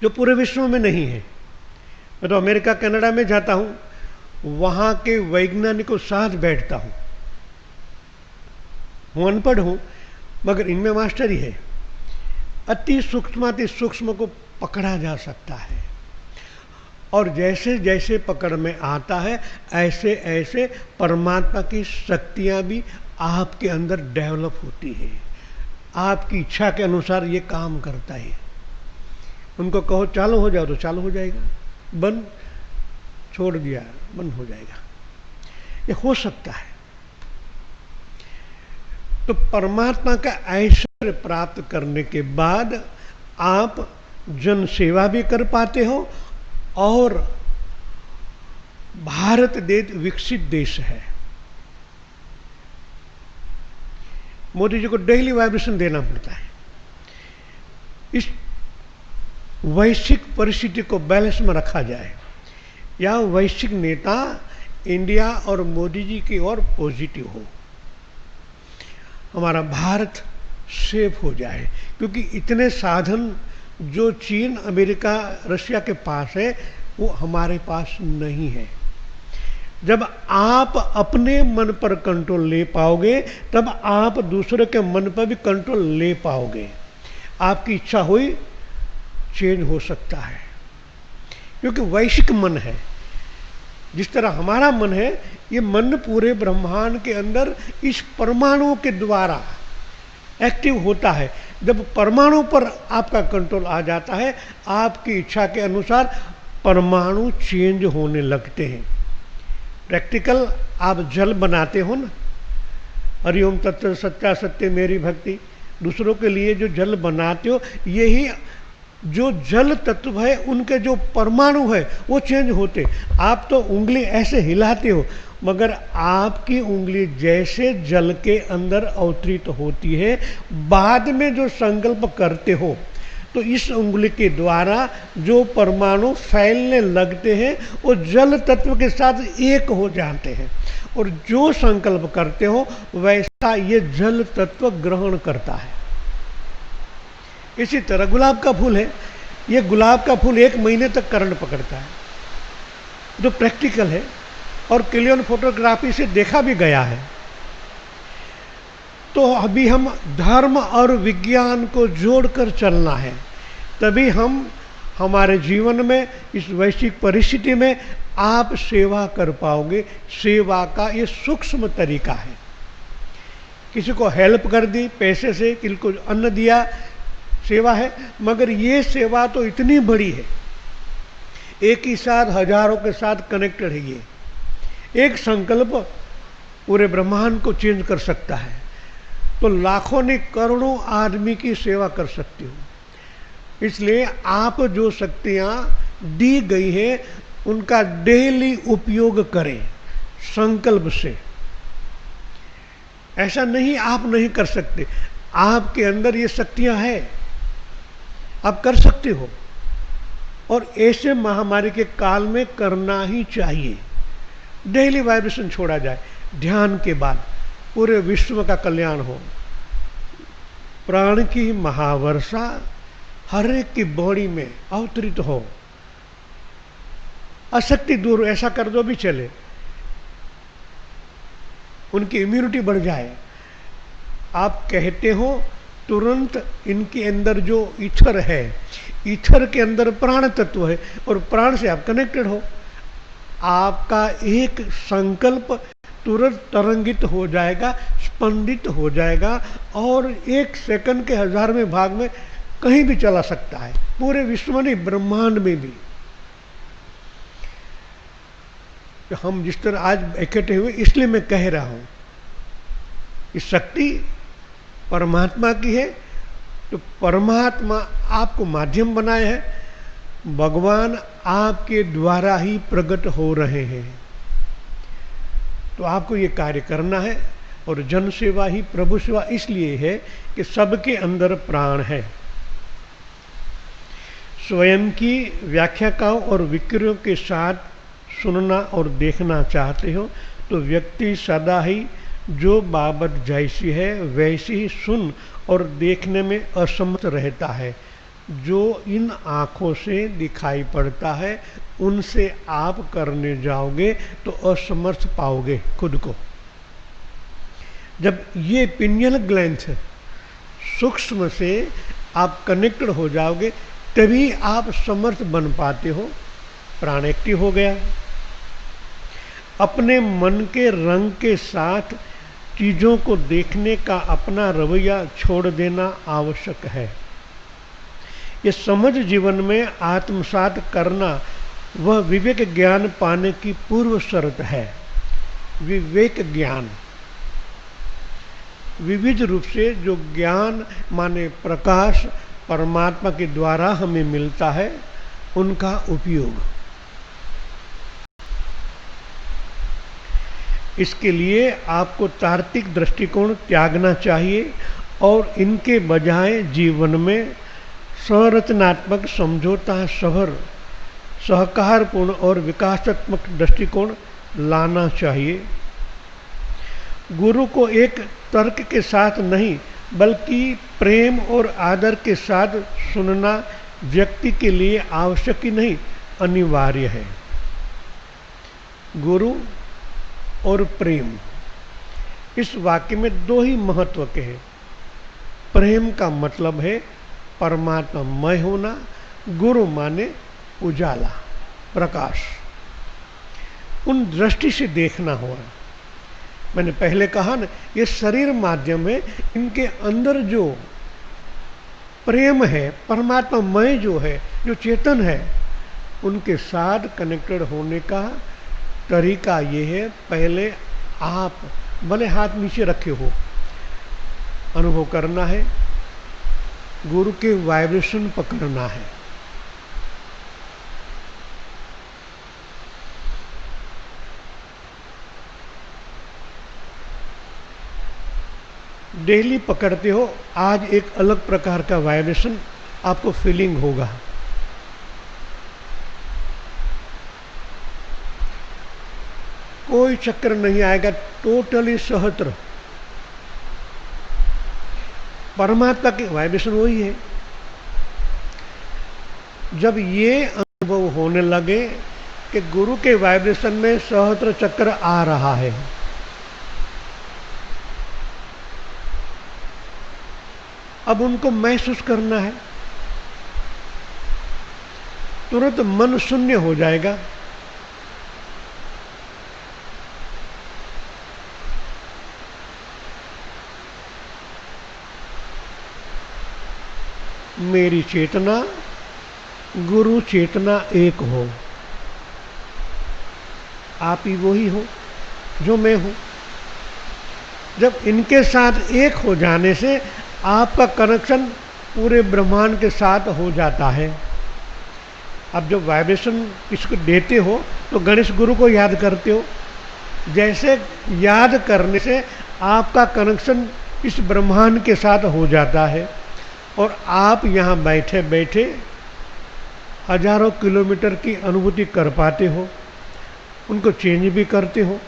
जो पूरे विश्व में नहीं है। मैं तो अमेरिका कनाडा में जाता हूँ, वहाँ के वैज्ञानिकों साथ बैठता हूँ। हूँ अनपढ़ हूँ मगर इनमें मास्टरी है। अति सूक्ष्म को पकड़ा जा सकता है, और जैसे जैसे पकड़ में आता है ऐसे ऐसे परमात्मा की शक्तियाँ भी आपके अंदर डेवलप होती है। आपकी इच्छा के अनुसार ये काम करता है। उनको कहो चालू हो जाओ तो चालू हो जाएगा, बंद छोड़ दिया बंद हो जाएगा। ये हो सकता है। तो परमात्मा का ऐश्वर्य प्राप्त करने के बाद आप जन सेवा भी कर पाते हो, और भारत देश विकसित देश है। मोदी जी को डेली वाइब्रेशन देना पड़ता है। इस वैश्विक परिस्थिति को बैलेंस में रखा जाए, या वैश्विक नेता इंडिया और मोदी जी की ओर पॉजिटिव हो, हमारा भारत सेफ हो जाए। क्योंकि इतने साधन जो चीन, अमेरिका, रशिया के पास है वो हमारे पास नहीं है। जब आप अपने मन पर कंट्रोल ले पाओगे तब आप दूसरे के मन पर भी कंट्रोल ले पाओगे। आपकी इच्छा हुई चेंज हो सकता है, क्योंकि वैश्विक मन है। जिस तरह हमारा मन है, ये मन पूरे ब्रह्मांड के अंदर इस परमाणु के द्वारा एक्टिव होता है। जब परमाणु पर आपका कंट्रोल आ जाता है, आपकी इच्छा के अनुसार परमाणु चेंज होने लगते हैं। प्रैक्टिकल आप जल बनाते हो ना, हरिओम तत्व सच्चा सत्य मेरी भक्ति, दूसरों के लिए जो जल बनाते हो, यही जो जल तत्व है उनके जो परमाणु है वो चेंज होते। आप तो उंगली ऐसे हिलाते हो, मगर आपकी उंगली जैसे जल के अंदर अवतरित होती है, बाद में जो संकल्प करते हो तो इस उंगली के द्वारा जो परमाणु फैलने लगते हैं वो जल तत्व के साथ एक हो जाते हैं, और जो संकल्प करते हो वैसा ये जल तत्व ग्रहण करता है। इसी तरह गुलाब का फूल है, ये गुलाब का फूल 1 महीने तक करंट पकड़ता है, जो प्रैक्टिकल है और क्लियन फोटोग्राफी से देखा भी गया है। तो अभी हम धर्म और विज्ञान को जोड़कर चलना है, तभी हम हमारे जीवन में इस वैश्विक परिस्थिति में आप सेवा कर पाओगे। सेवा का ये सूक्ष्म तरीका है। किसी को हेल्प कर दी पैसे से, किसी को अन्न दिया, सेवा है। मगर ये सेवा तो इतनी बड़ी है, एक ही साथ हजारों के साथ कनेक्टेड है। ये एक संकल्प पूरे ब्रह्मांड को चेंज कर सकता है। तो लाखों ने करोड़ों आदमी की सेवा कर सकते हो। इसलिए आप जो शक्तियां दी गई है उनका डेली उपयोग करें संकल्प से। ऐसा नहीं आप नहीं कर सकते, आपके अंदर ये शक्तियां हैं, आप कर सकते हो। और ऐसे महामारी के काल में करना ही चाहिए। डेली वाइब्रेशन छोड़ा जाए, ध्यान के बाद पूरे विश्व का कल्याण हो। प्राण की महावर्षा हर एक की बॉडी में अवतरित हो। अशक्ति दूर, ऐसा कर दो भी चले, उनकी इम्यूनिटी बढ़ जाए। आप कहते हो तुरंत इनके अंदर जो ईथर है, ईथर के अंदर प्राण तत्व है और प्राण से आप कनेक्टेड हो। आपका एक संकल्प तुरंत तरंगित हो जाएगा, स्पंदित हो जाएगा और 1 सेकंड के 1000वें भाग में कहीं भी चला सकता है, पूरे विश्व में नहीं, ब्रह्मांड में भी। तो हम जिस तरह आज इकट्ठे हुए, इसलिए मैं कह रहा हूं, इस शक्ति परमात्मा की है। तो परमात्मा आपको माध्यम बनाए हैं, भगवान आपके द्वारा ही प्रकट हो रहे हैं। तो आपको ये कार्य करना है। और जन सेवा ही प्रभु सेवा इसलिए है कि सबके अंदर प्राण है। स्वयं की व्याख्याओं और विक्रियों के साथ सुनना और देखना चाहते हो तो व्यक्ति सदा ही जो बाबत जैसी है वैसी ही सुन और देखने में असमर्थ रहता है। जो इन आँखों से दिखाई पड़ता है उनसे आप करने जाओगे तो असमर्थ पाओगे खुद को। जब ये पिनियल ग्लैंड सूक्ष्म से आप कनेक्टेड हो जाओगे तभी आप समर्थ बन पाते हो। प्राण एक्टिव हो गया। अपने मन के रंग के साथ चीज़ों को देखने का अपना रवैया छोड़ देना आवश्यक है। ये समझ जीवन में आत्मसात करना वह विवेक ज्ञान पाने की पूर्व शर्त है। विवेक ज्ञान विविध रूप से जो ज्ञान माने प्रकाश परमात्मा के द्वारा हमें मिलता है उनका उपयोग। इसके लिए आपको तार्किक दृष्टिकोण त्यागना चाहिए और इनके बजाय जीवन में संरचनात्मक समझौता सभर सहकारपूर्ण और विकासात्मक दृष्टिकोण लाना चाहिए। गुरु को एक तर्क के साथ नहीं बल्कि प्रेम और आदर के साथ सुनना व्यक्ति के लिए आवश्यक ही नहीं अनिवार्य है। गुरु और प्रेम, इस वाक्य में दो ही महत्व के हैं। प्रेम का मतलब है परमात्मामय होना, गुरु माने उजाला, प्रकाश, उन दृष्टि से देखना हुआ। मैंने पहले कहा ना, ये शरीर माध्यम है, इनके अंदर जो प्रेम है, परमात्मामय जो है, जो चेतन है, उनके साथ कनेक्टेड होने का तरीका ये है, पहले आप भले हाथ नीचे रखे हो, अनुभव करना है, गुरु के वाइब्रेशन पकड़ना है। डेली पकड़ते हो, आज एक अलग प्रकार का वाइब्रेशन आपको फीलिंग होगा। कोई चक्कर नहीं आएगा, टोटली सहस्त्र परमात्मा के वाइब्रेशन वही है। जब ये अनुभव होने लगे कि गुरु के वाइब्रेशन में सहस्त्र चक्र आ रहा है, अब उनको महसूस करना है, तुरंत मन शून्य हो जाएगा। मेरी चेतना गुरु चेतना एक हो, आप ही वो ही हो जो मैं हूं। जब इनके साथ एक हो जाने से आपका कनेक्शन पूरे ब्रह्मांड के साथ हो जाता है। अब जब वाइब्रेशन इसको देते हो तो गणेश गुरु को याद करते हो, जैसे याद करने से आपका कनेक्शन इस ब्रह्मांड के साथ हो जाता है और आप यहाँ बैठे बैठे हजारों किलोमीटर की अनुभूति कर पाते हो, उनको चेंज भी करते हो।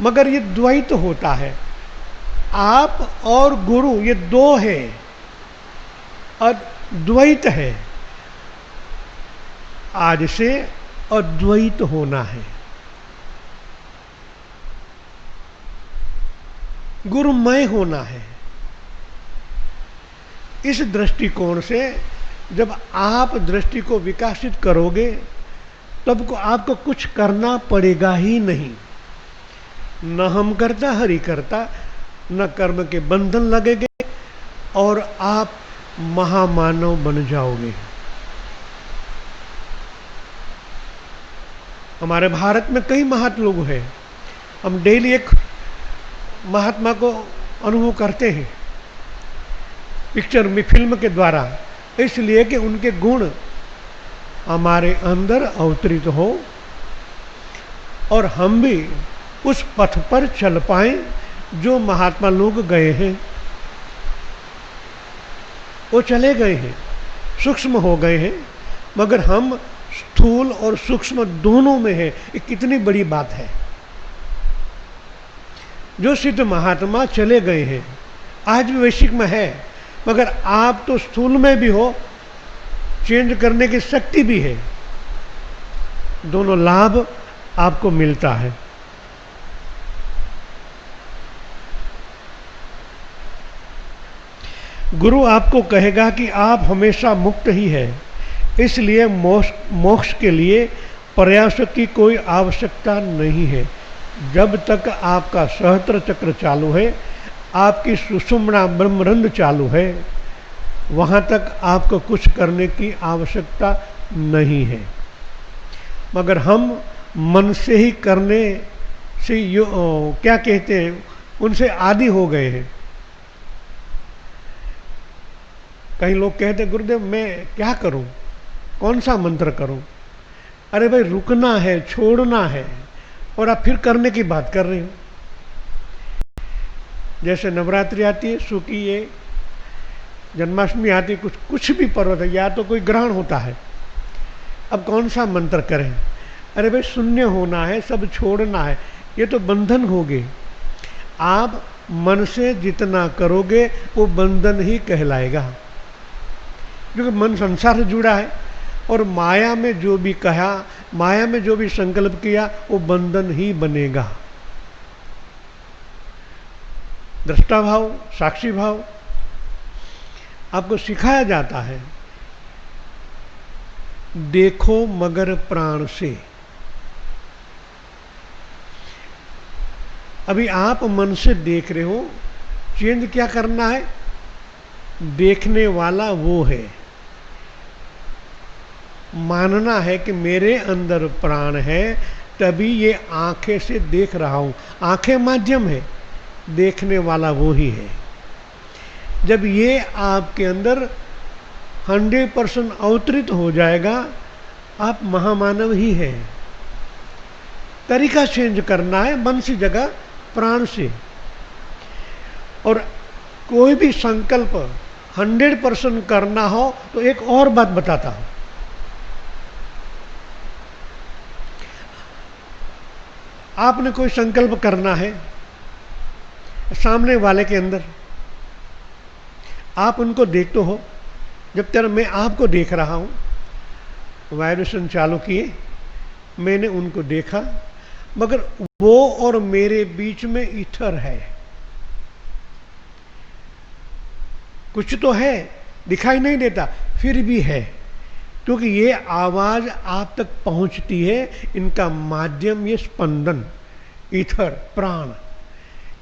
मगर ये द्वैत होता है, आप और गुरु ये दो है और द्वैत है। आज से अद्वैत होना है, गुरुमय होना है। इस दृष्टिकोण से जब आप दृष्टि को विकसित करोगे तब को आपको कुछ करना पड़ेगा ही नहीं। न हम करता हरि करता, न कर्म के बंधन लगेंगे और आप महामानव बन जाओगे। हमारे भारत में कई महात्मा लोग हैं, हम डेली एक महात्मा को अनुभव करते हैं पिक्चर में, फिल्म के द्वारा, इसलिए कि उनके गुण हमारे अंदर अवतरित हो और हम भी उस पथ पर चल पाएं जो महात्मा लोग गए हैं। वो चले गए हैं, सूक्ष्म हो गए हैं, मगर हम स्थूल और सूक्ष्म दोनों में हैं। ये कितनी बड़ी बात है। जो सिद्ध महात्मा चले गए हैं, आज भी वैश्विक में है, मगर आप तो स्थूल में भी हो, चेंज करने की शक्ति भी है। दोनों लाभ आपको मिलता है। गुरु आपको कहेगा कि आप हमेशा मुक्त ही है, इसलिए मोक्ष के लिए प्रयासों की कोई आवश्यकता नहीं है। जब तक आपका सहस्त्र चक्र चालू है, आपकी सुषुम्ना ब्रह्मरंध्र चालू है, वहाँ तक आपको कुछ करने की आवश्यकता नहीं है। मगर हम मन से ही करने से क्या कहते हैं, उनसे आदी हो गए हैं। कई लोग कहते हैं गुरुदेव मैं क्या करूं, कौन सा मंत्र करूं? अरे भाई रुकना है, छोड़ना है, और आप फिर करने की बात कर रहे हो। जैसे नवरात्रि आती है, सुखी है, जन्माष्टमी आती है, कुछ भी पर्व है, या तो कोई ग्रहण होता है, अब कौन सा मंत्र करें? अरे भाई शून्य होना है, सब छोड़ना है, ये तो बंधन हो गए। आप मन से जितना करोगे वो बंधन ही कहलाएगा, क्योंकि मन संसार से जुड़ा है। और माया में जो भी कहा, माया में जो भी संकल्प किया, वो बंधन ही बनेगा। दृष्टा भाव, साक्षी भाव आपको सिखाया जाता है, देखो मगर प्राण से। अभी आप मन से देख रहे हो, चेंज क्या करना है? देखने वाला वो है, मानना है कि मेरे अंदर प्राण है, तभी ये आंखें से देख रहा हूं। आंखें माध्यम है, देखने वाला वो ही है। जब ये आपके अंदर 100% अवतरित हो जाएगा, आप महामानव ही है। तरीका चेंज करना है, मन से जगह प्राण से। और कोई भी संकल्प 100% करना हो तो एक और बात बताता हूं। आपने कोई संकल्प करना है सामने वाले के अंदर, आप उनको देखते हो। जब तक मैं आपको देख रहा हूं, वाइब्रेशन चालू किए, मैंने उनको देखा, मगर वो और मेरे बीच में ईथर है। कुछ तो है, दिखाई नहीं देता, फिर भी है, क्योंकि ये आवाज आप तक पहुंचती है। इनका माध्यम ये स्पंदन, ईथर, प्राण।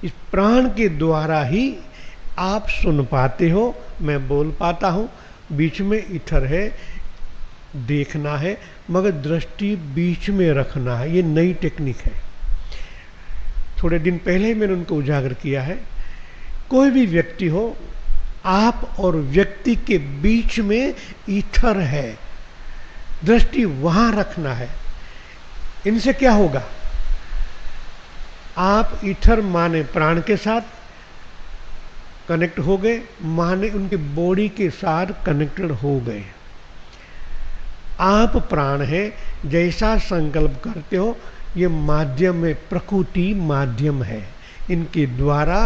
इस प्राण के द्वारा ही आप सुन पाते हो, मैं बोल पाता हूं। बीच में ईथर है, देखना है, मगर दृष्टि बीच में रखना है। ये नई टेक्निक है, थोड़े दिन पहले ही मैंने उनको उजागर किया है। कोई भी व्यक्ति हो, आप और व्यक्ति के बीच में ईथर है, दृष्टि वहां रखना है। इनसे क्या होगा? आप ईथर माने प्राण के साथ कनेक्ट हो गए, माने उनकी बॉडी के साथ कनेक्टेड हो गए। आप प्राण है, जैसा संकल्प करते हो, ये माध्यम में, प्रकृति माध्यम है इनके द्वारा,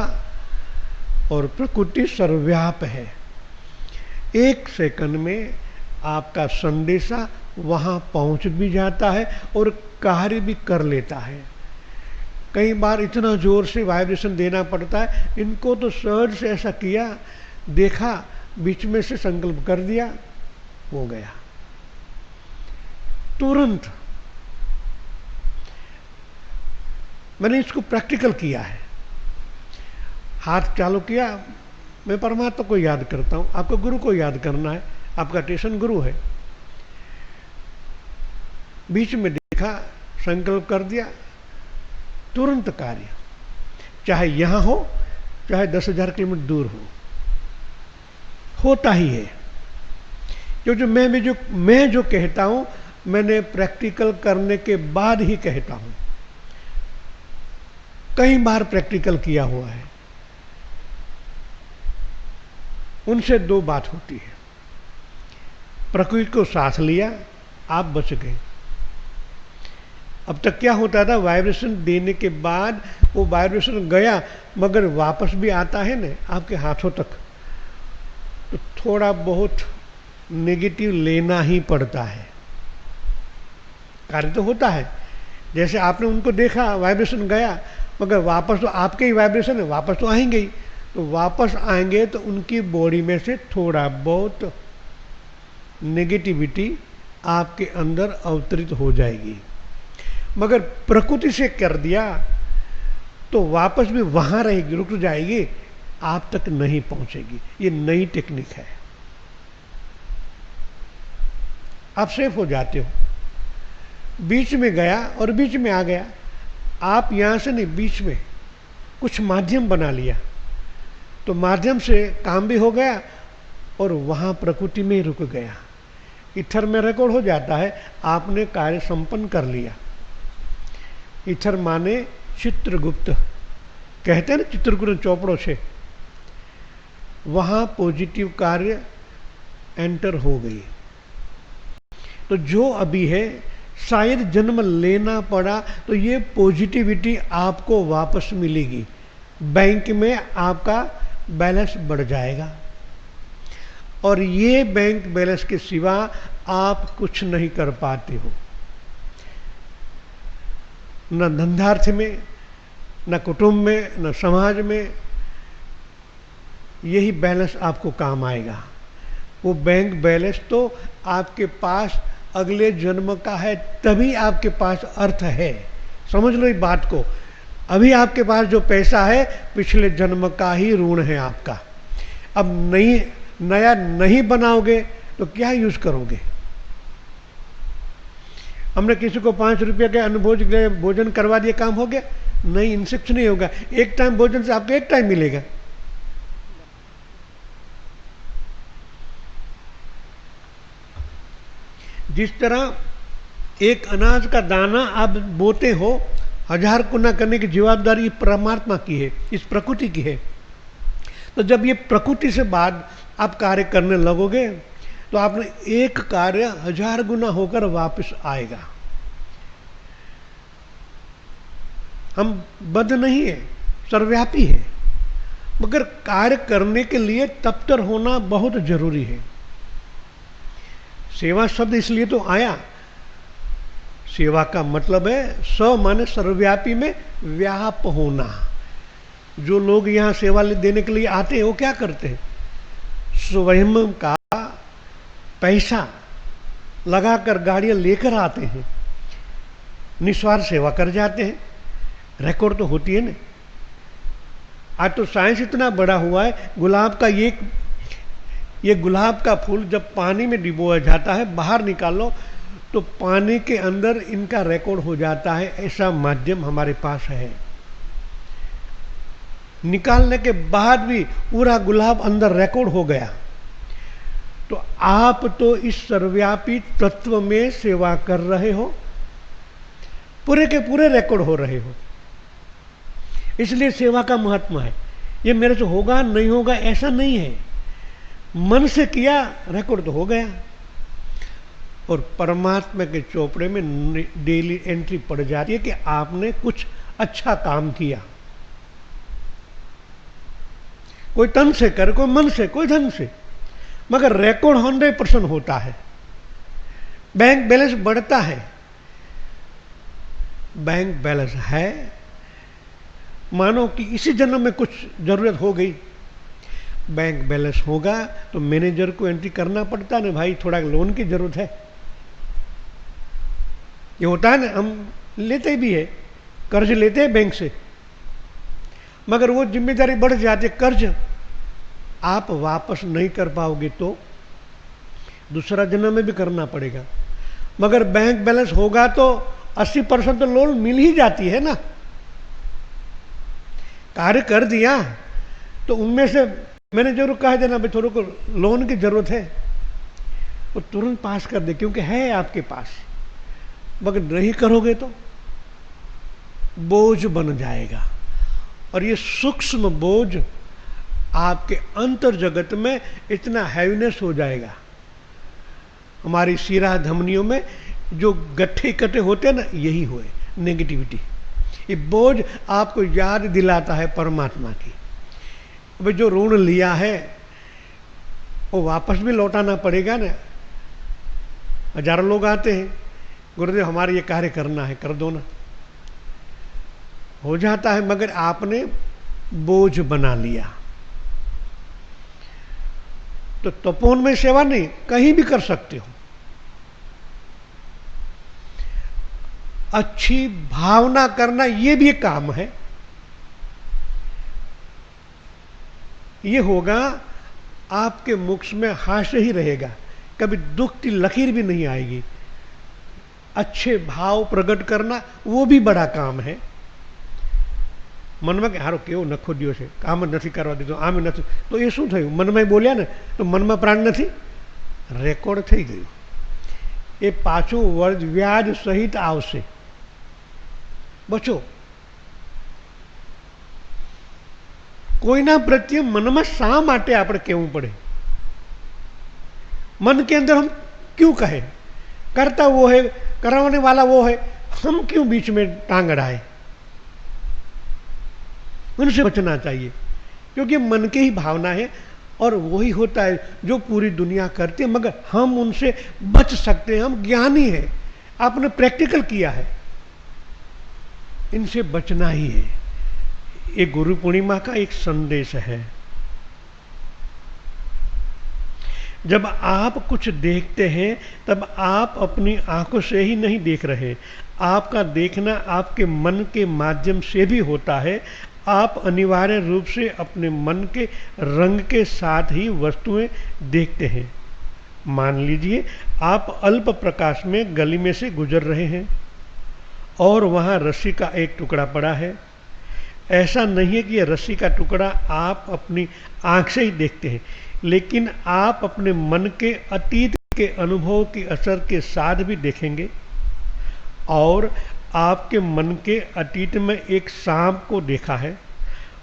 और प्रकृति सर्वव्याप है। एक सेकंड में आपका संदेशा वहां पहुंच भी जाता है और कार्य भी कर लेता है। कई बार इतना जोर से वाइब्रेशन देना पड़ता है। इनको तो सहज से ऐसा किया, देखा, बीच में से संकल्प कर दिया, हो गया तुरंत। मैंने इसको प्रैक्टिकल किया है। हाथ चालू किया, मैं परमात्मा को याद करता हूं। आपको गुरु को याद करना है, आपका स्टेशन गुरु है। बीच में देखा, संकल्प कर दिया, तुरंत कार्य, चाहे यहां हो चाहे 10,000 किलोमीटर दूर हो, होता ही है। क्योंकि मैं जो कहता हूं, मैंने प्रैक्टिकल करने के बाद ही कहता हूं। कई बार प्रैक्टिकल किया हुआ है। उनसे दो बात होती है, प्रकृति को साथ लिया, आप बच गए। अब तक क्या होता था, वाइब्रेशन देने के बाद वो वाइब्रेशन गया, मगर वापस भी आता है ना आपके हाथों तक, तो थोड़ा बहुत नेगेटिव लेना ही पड़ता है। कार्य तो होता है, जैसे आपने उनको देखा, वाइब्रेशन गया, मगर वापस तो आपके ही वाइब्रेशन है, वापस तो आएंगे ही। तो वापस आएंगे तो उनकी बॉडी में से थोड़ा बहुत नेगेटिविटी आपके अंदर अवतरित हो जाएगी। मगर प्रकृति से कर दिया तो वापस भी वहां रहेगी, रुक जाएगी, आप तक नहीं पहुंचेगी। ये नई टेक्निक है, आप सेफ हो जाते हो। बीच में गया और बीच में आ गया, आप यहां से नहीं, बीच में कुछ माध्यम बना लिया, तो माध्यम से काम भी हो गया और वहां प्रकृति में रुक गया। इथर में रिकॉर्ड हो जाता है, आपने कार्य संपन्न कर लिया। इथर माने चित्रगुप्त, कहते हैं ना चित्रगुप्त चौपड़ों से, वहां पॉजिटिव कार्य एंटर हो गई। तो जो अभी है, शायद जन्म लेना पड़ा, तो ये पॉजिटिविटी आपको वापस मिलेगी। बैंक में आपका बैलेंस बढ़ जाएगा। और ये बैंक बैलेंस के सिवा आप कुछ नहीं कर पाते हो, न धंधार्थ में, न कुटुंब में, न समाज में। यही बैलेंस आपको काम आएगा। वो बैंक बैलेंस तो आपके पास अगले जन्म का है, तभी आपके पास अर्थ है। समझ लो इस बात को। अभी आपके पास जो पैसा है पिछले जन्म का ही ऋण है आपका। अब नया नहीं बनाओगे तो क्या यूज करोगे? हमने किसी को 5 रुपये के अनुभोज के भोजन करवा दिया, काम हो गया? नहीं, इनसे कुछ नहीं होगा। एक टाइम भोजन से आपको एक टाइम मिलेगा। जिस तरह एक अनाज का दाना आप बोते हो, 1000 गुना करने की जवाबदारी परमात्मा की है, इस प्रकृति की है। तो जब ये प्रकृति से बाद आप कार्य करने लगोगे तो आपने एक कार्य 1000 गुना होकर वापस आएगा। हम बद्ध नहीं है, सर्वव्यापी है, मगर कार्य करने के लिए तत्पर होना बहुत जरूरी है। सेवा शब्द इसलिए तो आया, सेवा का मतलब है स माने सर्वव्यापी में व्याप होना। जो लोग यहाँ सेवा देने के लिए आते हैं वो क्या करते हैं? स्वयं का पैसा लगाकर गाड़ियां लेकर आते हैं, निस्वार्थ सेवा कर जाते हैं। रिकॉर्ड तो होती है ना। आज तो साइंस इतना बड़ा हुआ है, गुलाब का ये गुलाब का फूल जब पानी में डिबोया जाता है, बाहर निकालो तो पानी के अंदर इनका रिकॉर्ड हो जाता है। ऐसा माध्यम हमारे पास है। निकालने के बाद भी पूरा गुलाब अंदर रिकॉर्ड हो गया। तो आप तो इस सर्वव्यापी तत्व में सेवा कर रहे हो, पूरे के पूरे रिकॉर्ड हो रहे हो। इसलिए सेवा का महत्व है। ये मेरे से होगा नहीं होगा ऐसा नहीं है। मन से किया, रिकॉर्ड तो हो गया। और परमात्मा के चौपड़े में डेली एंट्री पड़ जाती है कि आपने कुछ अच्छा काम किया। कोई तन से करे, कोई मन से, कोई धन से, मगर रिकॉर्ड 100% होता है। बैंक बैलेंस बढ़ता है। बैंक बैलेंस है, मानो कि इसी जन्म में कुछ जरूरत हो गई, बैंक बैलेंस होगा तो मैनेजर को एंट्री करना पड़ता है ना, भाई थोड़ा लोन की जरूरत है। ये होता है ना, हम लेते भी है, कर्ज लेते हैं बैंक से, मगर वो जिम्मेदारी बढ़ जाती है। कर्ज आप वापस नहीं कर पाओगे तो दूसरा जन्म में भी करना पड़ेगा। मगर बैंक बैलेंस होगा तो 80% तो लोन मिल ही जाती है ना। कार्य कर दिया तो उनमें से मैंने जरूर कह देना भाई थोड़े को लोन की जरूरत है, वो तुरंत पास कर दे, क्योंकि है आपके पास। मगर नहीं करोगे तो बोझ बन जाएगा। और ये सूक्ष्म बोझ आपके अंतर जगत में इतना हैवीनेस हो जाएगा। हमारी शिरा धमनियों में जो गट्ठे इकट्ठे होते हैं ना, यही हुए नेगेटिविटी। ये बोझ आपको याद दिलाता है परमात्मा की। भाई जो ऋण लिया है वो वापस भी लौटाना पड़ेगा ना। हजारों लोग आते हैं, गुरुदेव हमारे ये कार्य करना है, कर दो ना। हो जाता है, मगर आपने बोझ बना लिया। तो तपोवन में सेवा नहीं, कहीं भी कर सकते हो। अच्छी भावना करना ये भी एक काम है। ये होगा आपके मुख में हास्य ही रहेगा, कभी दुख की लकीर भी नहीं आएगी। अच्छे भाव प्रकट करना वो भी बड़ा काम है। મનમાં કે હારો કેવો નખો દ્યો છે, કામ જ નથી કરવા દીધો, આમ નથી, તો એ શું થયું? મનમાં બોલ્યા ને તો મનમાં પ્રાણ નથી, રેકોર્ડ થઈ ગયું। એ પાછું વ્યાજ સહિત આવશે। બચો। કોઈના પ્રત્યે મનમાં શા માટે આપણે કહેવું પડે? मन के अंदर हम क्यों कहें? करता वो है, कराने वाला वो है, हम क्यों बीच में टांग अड़ाए? उनसे बचना चाहिए, क्योंकि मन की ही भावना है। और वही होता है जो पूरी दुनिया करती है, मगर हम उनसे बच सकते हैं। हम ज्ञानी हैं, आपने प्रैक्टिकल किया है, इनसे बचना ही है। ये गुरु पूर्णिमा का एक संदेश है। जब आप कुछ देखते हैं तब आप अपनी आंखों से ही नहीं देख रहे, आपका देखना आपके मन के माध्यम से भी होता है। आप अनिवार्य रूप से अपने मन के रंग के साथ ही वस्तुएं देखते हैं। मान लीजिए आप अल्प प्रकाश में गली में से गुजर रहे हैं और वहां रस्सी का एक टुकड़ा पड़ा है। ऐसा नहीं है कि यह रस्सी का टुकड़ा आप अपनी आंख से ही देखते हैं, लेकिन आप अपने मन के अतीत के अनुभव के असर के साथ भी देखेंगे। और आपके मन के अतीत में एक सांप को देखा है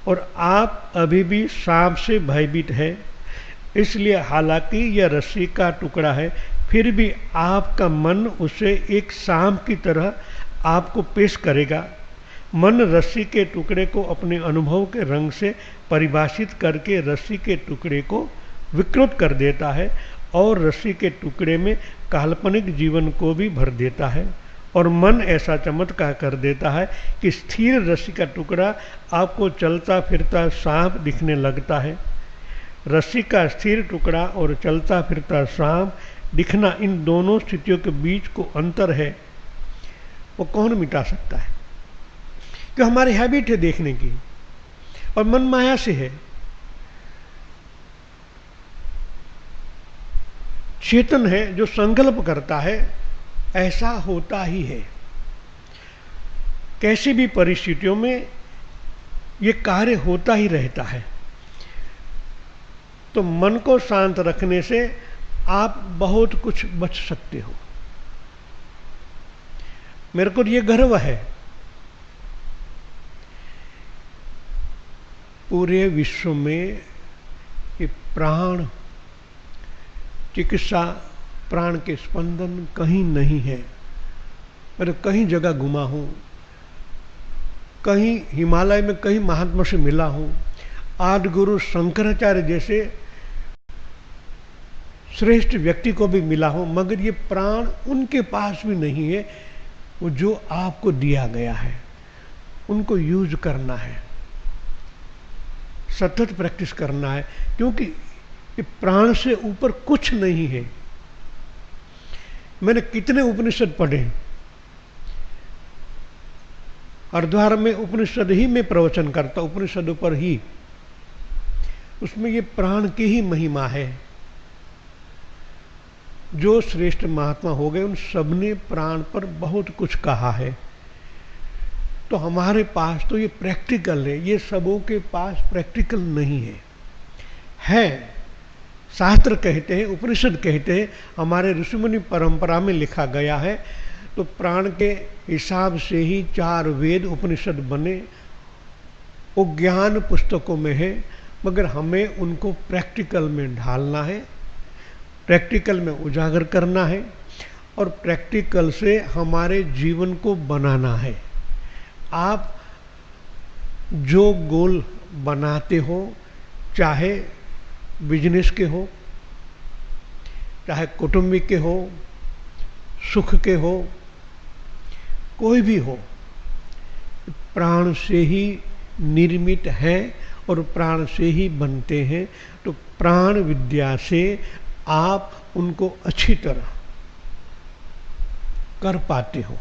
और आप अभी भी सांप से भयभीत है। इसलिए हालांकि यह रस्सी का टुकड़ा है, फिर भी आपका मन उसे एक सांप की तरह आपको पेश करेगा। मन रस्सी के टुकड़े को अपने अनुभव के रंग से परिभाषित करके रस्सी के टुकड़े को विकृत कर देता है और रस्सी के टुकड़े में काल्पनिक जीवन को भी भर देता है। और मन ऐसा चमत्कार कर देता है कि स्थिर रस्सी का टुकड़ा आपको चलता फिरता सांप दिखने लगता है। रस्सी का स्थिर टुकड़ा और चलता फिरता सांप दिखना, इन दोनों स्थितियों के बीच को अंतर है, वो कौन मिटा सकता है? कि हमारी हैबिट है देखने की और मन माया से है। चेतन है जो संकल्प करता है, ऐसा होता ही है। कैसी भी परिस्थितियों में ये कार्य होता ही रहता है। तो मन को शांत रखने से आप बहुत कुछ बच सकते हो। मेरे को ये गर्व है, पूरे विश्व में ये प्राण चिकित्सा, प्राण के स्पंदन कहीं नहीं है। मैं कहीं जगह घुमा हूं, कहीं हिमालय में कहीं महात्मा से मिला हूं, आदि गुरु शंकराचार्य जैसे श्रेष्ठ व्यक्ति को भी मिला हूं, मगर ये प्राण उनके पास भी नहीं है। वो जो आपको दिया गया है उनको यूज करना है, सतत प्रैक्टिस करना है, क्योंकि ये प्राण से ऊपर कुछ नहीं है। मैंने कितने उपनिषद पढ़े, हरिद्वार में उपनिषद ही में प्रवचन करता, उपनिषदों पर ही, उसमें ये प्राण की ही महिमा है। जो श्रेष्ठ महात्मा हो गए उन सबने प्राण पर बहुत कुछ कहा है। तो हमारे पास तो ये प्रैक्टिकल है, ये सबों के पास प्रैक्टिकल नहीं है। शास्त्र कहते हैं, उपनिषद कहते हैं, हमारे ऋषिमुनि परंपरा में लिखा गया है। तो प्राण के हिसाब से ही 4 वेद उपनिषद बने, वो ज्ञान पुस्तकों में है, मगर हमें उनको प्रैक्टिकल में ढालना है, प्रैक्टिकल में उजागर करना है और प्रैक्टिकल से हमारे जीवन को बनाना है। आप जो गोल बनाते हो, चाहे बिजनेस के हो, चाहे कौटुंबिक के हो, सुख के हो, कोई भी हो, प्राण से ही निर्मित है और प्राण से ही बनते हैं। तो प्राण विद्या से आप उनको अच्छी तरह कर पाते हो,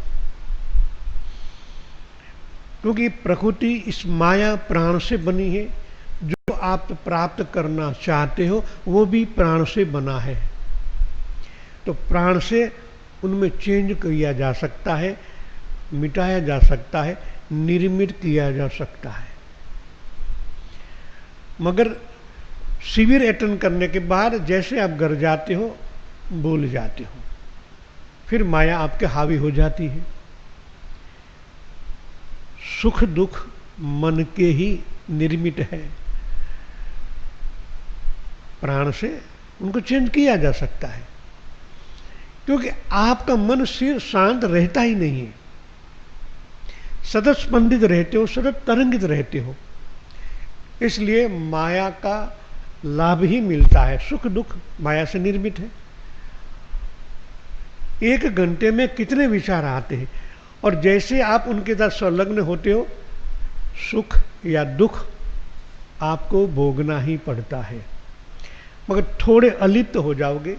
क्योंकि प्रकृति इस माया प्राण से बनी है। जो आप प्राप्त करना चाहते हो वो भी प्राण से बना है। तो प्राण से उनमें चेंज किया जा सकता है, मिटाया जा सकता है, निर्मित किया जा सकता है। मगर शिविर अटेंड करने के बाद जैसे आप घर जाते हो भूल जाते हो, फिर माया आपके हावी हो जाती है। सुख दुख मन के ही निर्मित है, प्राण से उनको चेंज किया जा सकता है, क्योंकि आपका मन सिर शांत रहता ही नहीं है। सतत स्पंदित रहते हो, सतत तरंगित रहते हो। इसलिए माया का लाभ ही मिलता है। सुख दुख माया से निर्मित है। 1 घंटे में कितने विचार आते हैं, और जैसे आप उनके साथ संलग्न होते हो, सुख या दुख आपको भोगना ही पड़ता है। मगर थोड़े अलिप्त हो जाओगे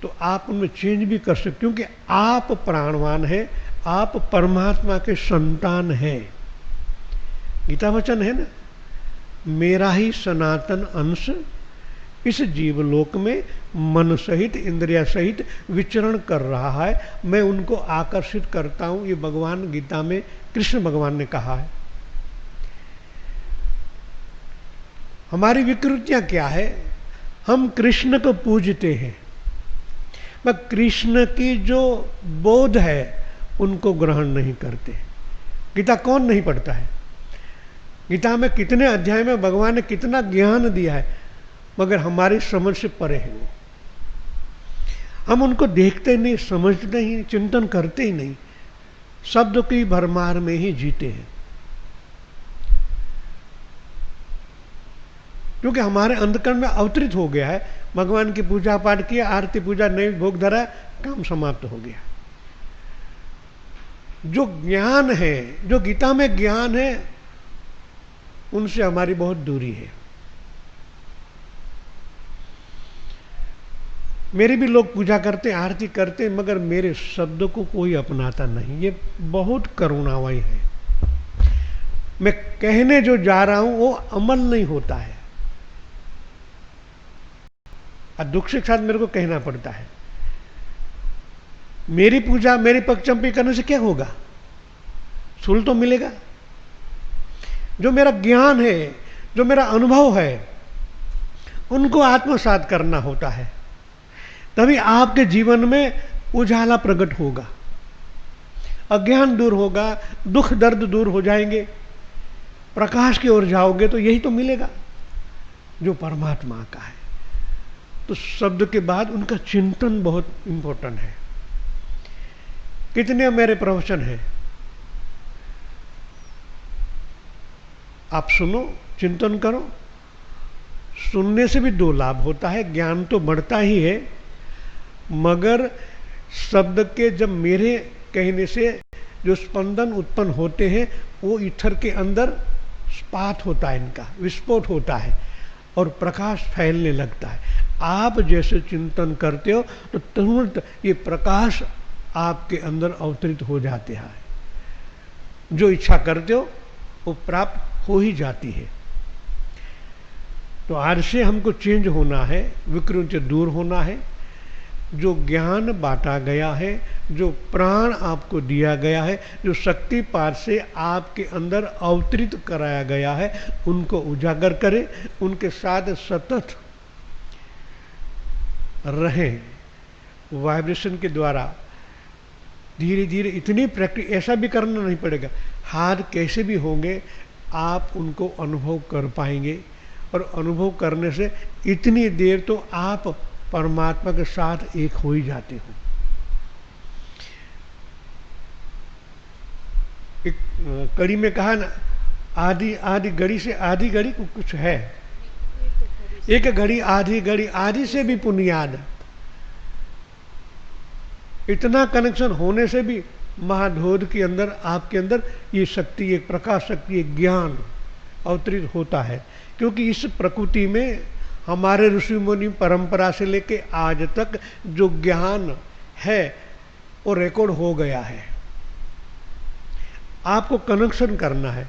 तो आप उनमें चेंज भी कर सकते, क्योंकि आप प्राणवान है, आप परमात्मा के संतान हैं। गीता वचन है ना, मेरा ही सनातन अंश इस जीवलोक में मन सहित इंद्रिया सहित विचरण कर रहा है, मैं उनको आकर्षित करता हूं। ये भगवान गीता में कृष्ण भगवान ने कहा है। हमारी विकृतियां क्या है? हम कृष्ण को पूजते हैं, मगर कृष्ण की जो बोध है उनको ग्रहण नहीं करते। गीता कौन नहीं पढ़ता है? गीता में कितने अध्याय में भगवान ने कितना ज्ञान दिया है, मगर हमारी समझ से परे है वो। हम उनको देखते नहीं, समझते नहीं, चिंतन करते ही नहीं, शब्द की भरमार में ही जीते हैं। क्योंकि हमारे अंधकरण में अवतरित हो गया है। भगवान की पूजा पाठ किया, आरती पूजा, नैवेद्य भोग धरा, काम समाप्त हो गया। जो ज्ञान है, जो गीता में ज्ञान है, उनसे हमारी बहुत दूरी है। मेरे भी लोग पूजा करते, आरती करते, मगर मेरे शब्द को कोई अपनाता नहीं। ये बहुत करुणामय है। मैं कहने जो जा रहा हूं वो अमल नहीं होता है, और दुख के साथ मेरे को कहना पड़ता है। मेरी पूजा मेरी पक्षचंपी करने से क्या होगा? सुल तो मिलेगा। जो मेरा ज्ञान है, जो मेरा अनुभव है, उनको आत्मसात करना होता है। तभी आपके जीवन में उजाला प्रकट होगा, अज्ञान दूर होगा, दुख दर्द दूर हो जाएंगे, प्रकाश की ओर जाओगे तो यही तो मिलेगा जो परमात्मा का है। तो शब्द के बाद उनका चिंतन बहुत इंपॉर्टेंट है। कितने मेरे प्रवचन हैं, आप सुनो, चिंतन करो। सुनने से भी 2 लाभ होता है। ज्ञान तो बढ़ता ही है, मगर शब्द के जब मेरे कहने से जो स्पंदन उत्पन्न होते हैं, वो ईथर के अंदर स्पात होता है, इनका विस्फोट होता है और प्रकाश फैलने लगता है। आप जैसे चिंतन करते हो तो तुरंत ये प्रकाश आपके अंदर अवतरित हो जाते हैं। जो इच्छा करते हो वो प्राप्त हो ही जाती है। तो आज से हमको चेंज होना है, विकृति से दूर होना है। जो ज्ञान बांटा गया है, जो प्राण आपको दिया गया है, जो शक्ति पाठ से आपके अंदर अवतरित कराया गया है, उनको उजागर करें, उनके साथ सतत रहें। वाइब्रेशन के द्वारा धीरे धीरे इतनी प्रैक्टिस, ऐसा भी करना नहीं पड़ेगा, हाथ कैसे भी होंगे आप उनको अनुभव कर पाएंगे। और अनुभव करने से इतनी देर तो आप परमात्मा के साथ एक हो ही जाते हो। एक कड़ी में कहा ना, आधी आधी घड़ी से आधी घड़ी कुछ है, एक घड़ी आधी घड़ी, आधी से भी पुनियाद। इतना कनेक्शन होने से भी महाधोध के अंदर, आपके अंदर ये शक्ति, एक प्रकाश शक्ति, एक ज्ञान अवतरित होता है। क्योंकि इस प्रकृति में हमारे ऋषि मुनि परंपरा से लेके आज तक जो ज्ञान है वो रिकॉर्ड हो गया है। आपको कनेक्शन करना है।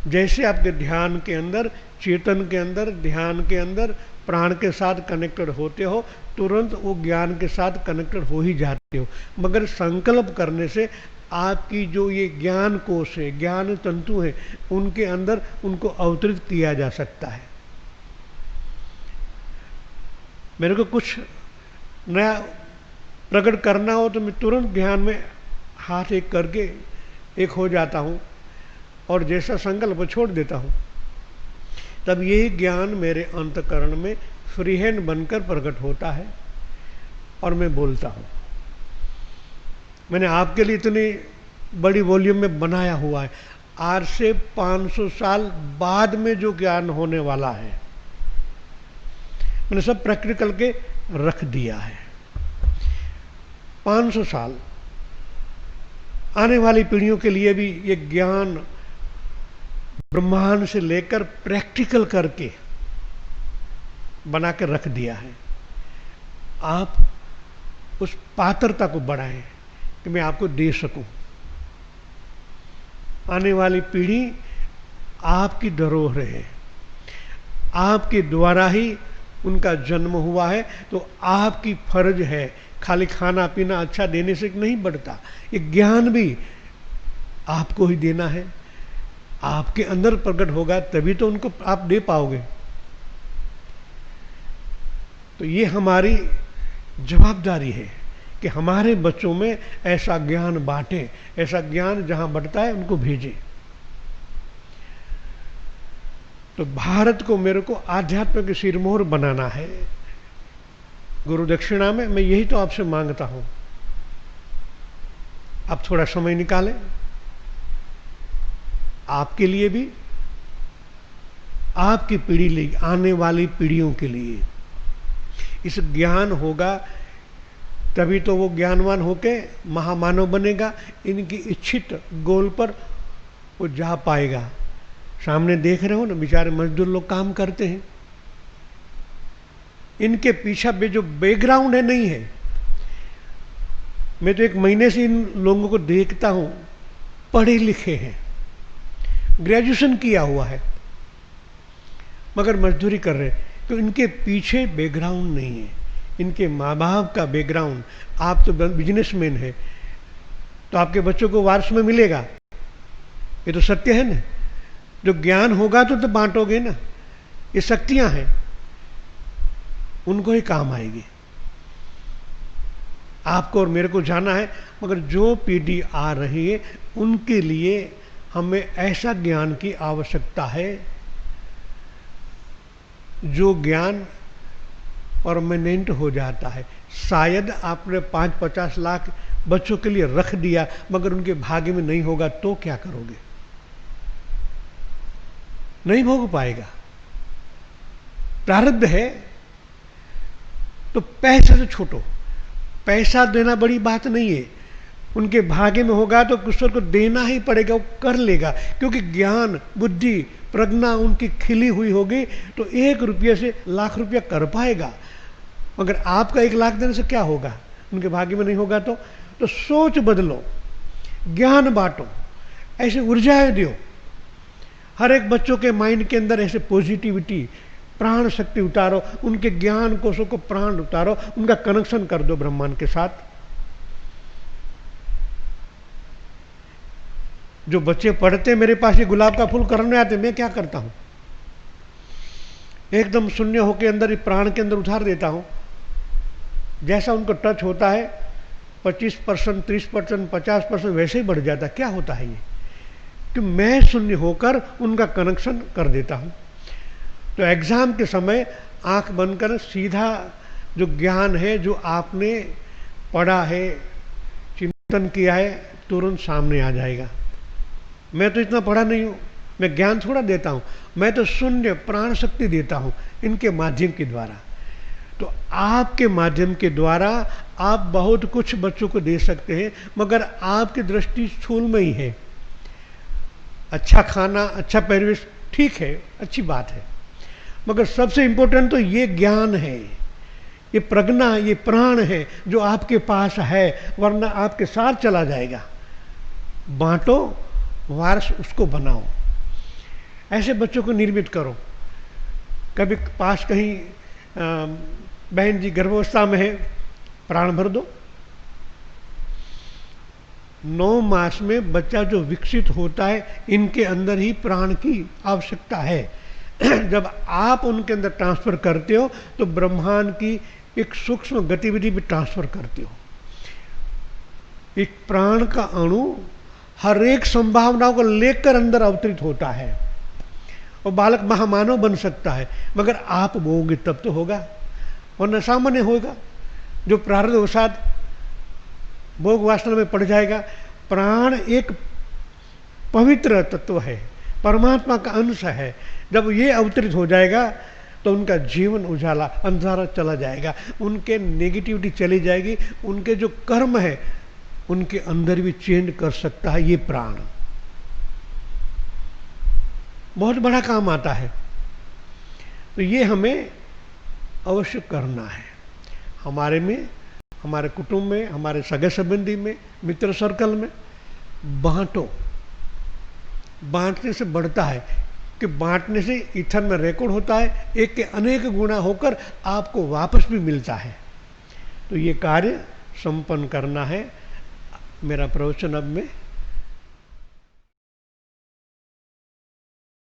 जैसे आपके ध्यान के अंदर, चेतन के अंदर, ध्यान के अंदर प्राण के साथ कनेक्टेड होते हो, तुरंत वो ज्ञान के साथ कनेक्टेड हो ही जाते हो। मगर संकल्प करने से आपकी जो ये ज्ञान कोश है, ज्ञान तंतु है, उनके अंदर उनको अवतरित किया जा सकता है। मेरे को कुछ नया प्रकट करना हो तो मैं तुरंत ध्यान में हाथ एक करके एक हो जाता हूँ और जैसा संकल्प छोड़ देता हूँ। तब यही ज्ञान मेरे अंतकरण में फ्री हैंड बनकर प्रकट होता है और मैं बोलता हूँ। मैंने आपके लिए इतनी बड़ी वॉल्यूम में बनाया हुआ है। आज से 500 साल बाद में जो ज्ञान होने वाला है, मैंने सब प्रैक्टिकल के रख दिया है। 500 साल आने वाली पीढ़ियों के लिए भी ये ज्ञान ब्रह्मांड से लेकर प्रैक्टिकल करके बना कर रख दिया है। आप उस पात्रता को बढ़ाएं कि मैं आपको दे सकूं। आने वाली पीढ़ी आपकी धरोहर है, आपके द्वारा ही उनका जन्म हुआ है, तो आपकी फर्ज है। खाली खाना पीना अच्छा देने से नहीं बढ़ता, ये ज्ञान भी आपको ही देना है। आपके अंदर प्रकट होगा तभी तो उनको आप दे पाओगे। तो ये हमारी जवाबदारी है कि हमारे बच्चों में ऐसा ज्ञान बांटें, ऐसा ज्ञान जहां बढ़ता है उनको भेजें। तो भारत को मेरे को आध्यात्म के सिरमोहर बनाना है। गुरु दक्षिणा में मैं यही तो आपसे मांगता हूं। आप थोड़ा समय निकालें आपके लिए भी, आपकी पीढ़ी लिए, आने वाली पीढ़ियों के लिए। इस ज्ञान होगा तभी तो वो ज्ञानवान होके महामानव बनेगा, इनकी इच्छित गोल पर वो जा पाएगा। सामने देख रहे हो ना, बेचारे मजदूर लोग काम करते हैं, इनके पीछे जो बैकग्राउंड है नहीं है। मैं तो 1 महीने से इन लोगों को देखता हूं, पढ़े लिखे हैं, ग्रेजुएशन किया हुआ है, मगर मजदूरी कर रहे हैं। तो इनके पीछे बैकग्राउंड नहीं है, इनके माँ बाप का बैकग्राउंड। आप तो बिजनेसमैन है, तो आपके बच्चों को वारस में मिलेगा, ये तो सत्य है ना। जो ज्ञान होगा तो बांटोगे ना, ये शक्तियां हैं, उनको ही काम आएगी। आपको और मेरे को जाना है, मगर जो पीढ़ी आ रही है उनके लिए हमें ऐसा ज्ञान की आवश्यकता है जो ज्ञान परमानेंट हो जाता है। शायद आपने 5-50 लाख बच्चों के लिए रख दिया, मगर उनके भाग्य में नहीं होगा तो क्या करोगे? नहीं भोग पाएगा। प्रारब्ध है तो पैसे से छूटो। पैसा देना बड़ी बात नहीं है, उनके भाग्य में होगा तो ईश्वर को देना ही पड़ेगा, वो कर लेगा। क्योंकि ज्ञान, बुद्धि, प्रज्ञा उनकी खिली हुई होगी तो 1 रुपये से लाख रुपया कर पाएगा। मगर आपका 1 लाख देने से क्या होगा? उनके भाग्य में नहीं होगा तो सोच बदलो, ज्ञान बांटो, ऐसे ऊर्जाएं दो। हर एक बच्चों के माइंड के अंदर ऐसे पॉजिटिविटी, प्राण शक्ति उतारो, उनके ज्ञान कोशों को प्राण उतारो, उनका कनेक्शन कर दो ब्रह्मांड के साथ। जो बच्चे पढ़ते मेरे पास ये गुलाब का फूल करने आते, मैं क्या करता हूं, एकदम शून्य होके अंदर ही प्राण के अंदर उतार देता हूं। जैसा उनको टच होता है 25%, 30%, 50% वैसे ही बढ़ जाता है। क्या होता है ये? कि मैं शून्य होकर उनका कनेक्शन कर देता हूं। तो एग्जाम के समय आंख बंद कर सीधा जो ज्ञान है, जो आपने पढ़ा है, चिंतन किया है, तुरंत सामने आ जाएगा। मैं तो इतना पढ़ा नहीं हूं, मैं ज्ञान थोड़ा देता हूं, मैं तो शून्य प्राण शक्ति देता हूं इनके माध्यम के द्वारा। तो आपके माध्यम के द्वारा आप बहुत कुछ बच्चों को दे सकते हैं, मगर आपकी दृष्टि स्थूल में ही है। अच्छा खाना, अच्छा परिवेश ठीक है, अच्छी बात है, मगर सबसे इंपॉर्टेंट तो ये ज्ञान है, ये प्रज्ञा, ये प्राण है जो आपके पास है, वरना आपके साथ चला जाएगा। बांटो, वारस उसको बनाओ, ऐसे बच्चों को निर्मित करो। कभी पास कहीं बहन जी गर्भावस्था में है, प्राण भर दो। 9 मास में बच्चा जो विकसित होता है, इनके अंदर ही प्राण की आवश्यकता है। जब आप उनके अंदर ट्रांसफर करते हो तो ब्रह्मांड की एक सूक्ष्म गतिविधि भी ट्रांसफर करते हो। एक प्राण का अणु हर एक संभावनाओं को लेकर अंदर अवतरित होता है और बालक महामानव बन सकता है, मगर आप बोओगे तब तो होगा, वरना सामान्य होगा जो प्रारब्धवशात भोग वासना में पड़ जाएगा। प्राण एक पवित्र तत्व है, परमात्मा का अंश है। जब ये अवतरित हो जाएगा तो उनका जीवन उजाला अंधारा चला जाएगा, उनके नेगेटिविटी चली जाएगी, उनके जो कर्म है उनके अंदर भी चेंज कर सकता है ये प्राण। बहुत बड़ा काम आता है। तो ये हमें अवश्य करना है। हमारे में, हमारे कुटुंब में, हमारे सगे संबंधी में, मित्र सर्कल में बांटो। बांटने से बढ़ता है कि बांटने से ईथर में रिकॉर्ड होता है, एक के अनेक गुना होकर आपको वापस भी मिलता है। तो ये कार्य संपन्न करना है। मेरा प्रवचन अब मैं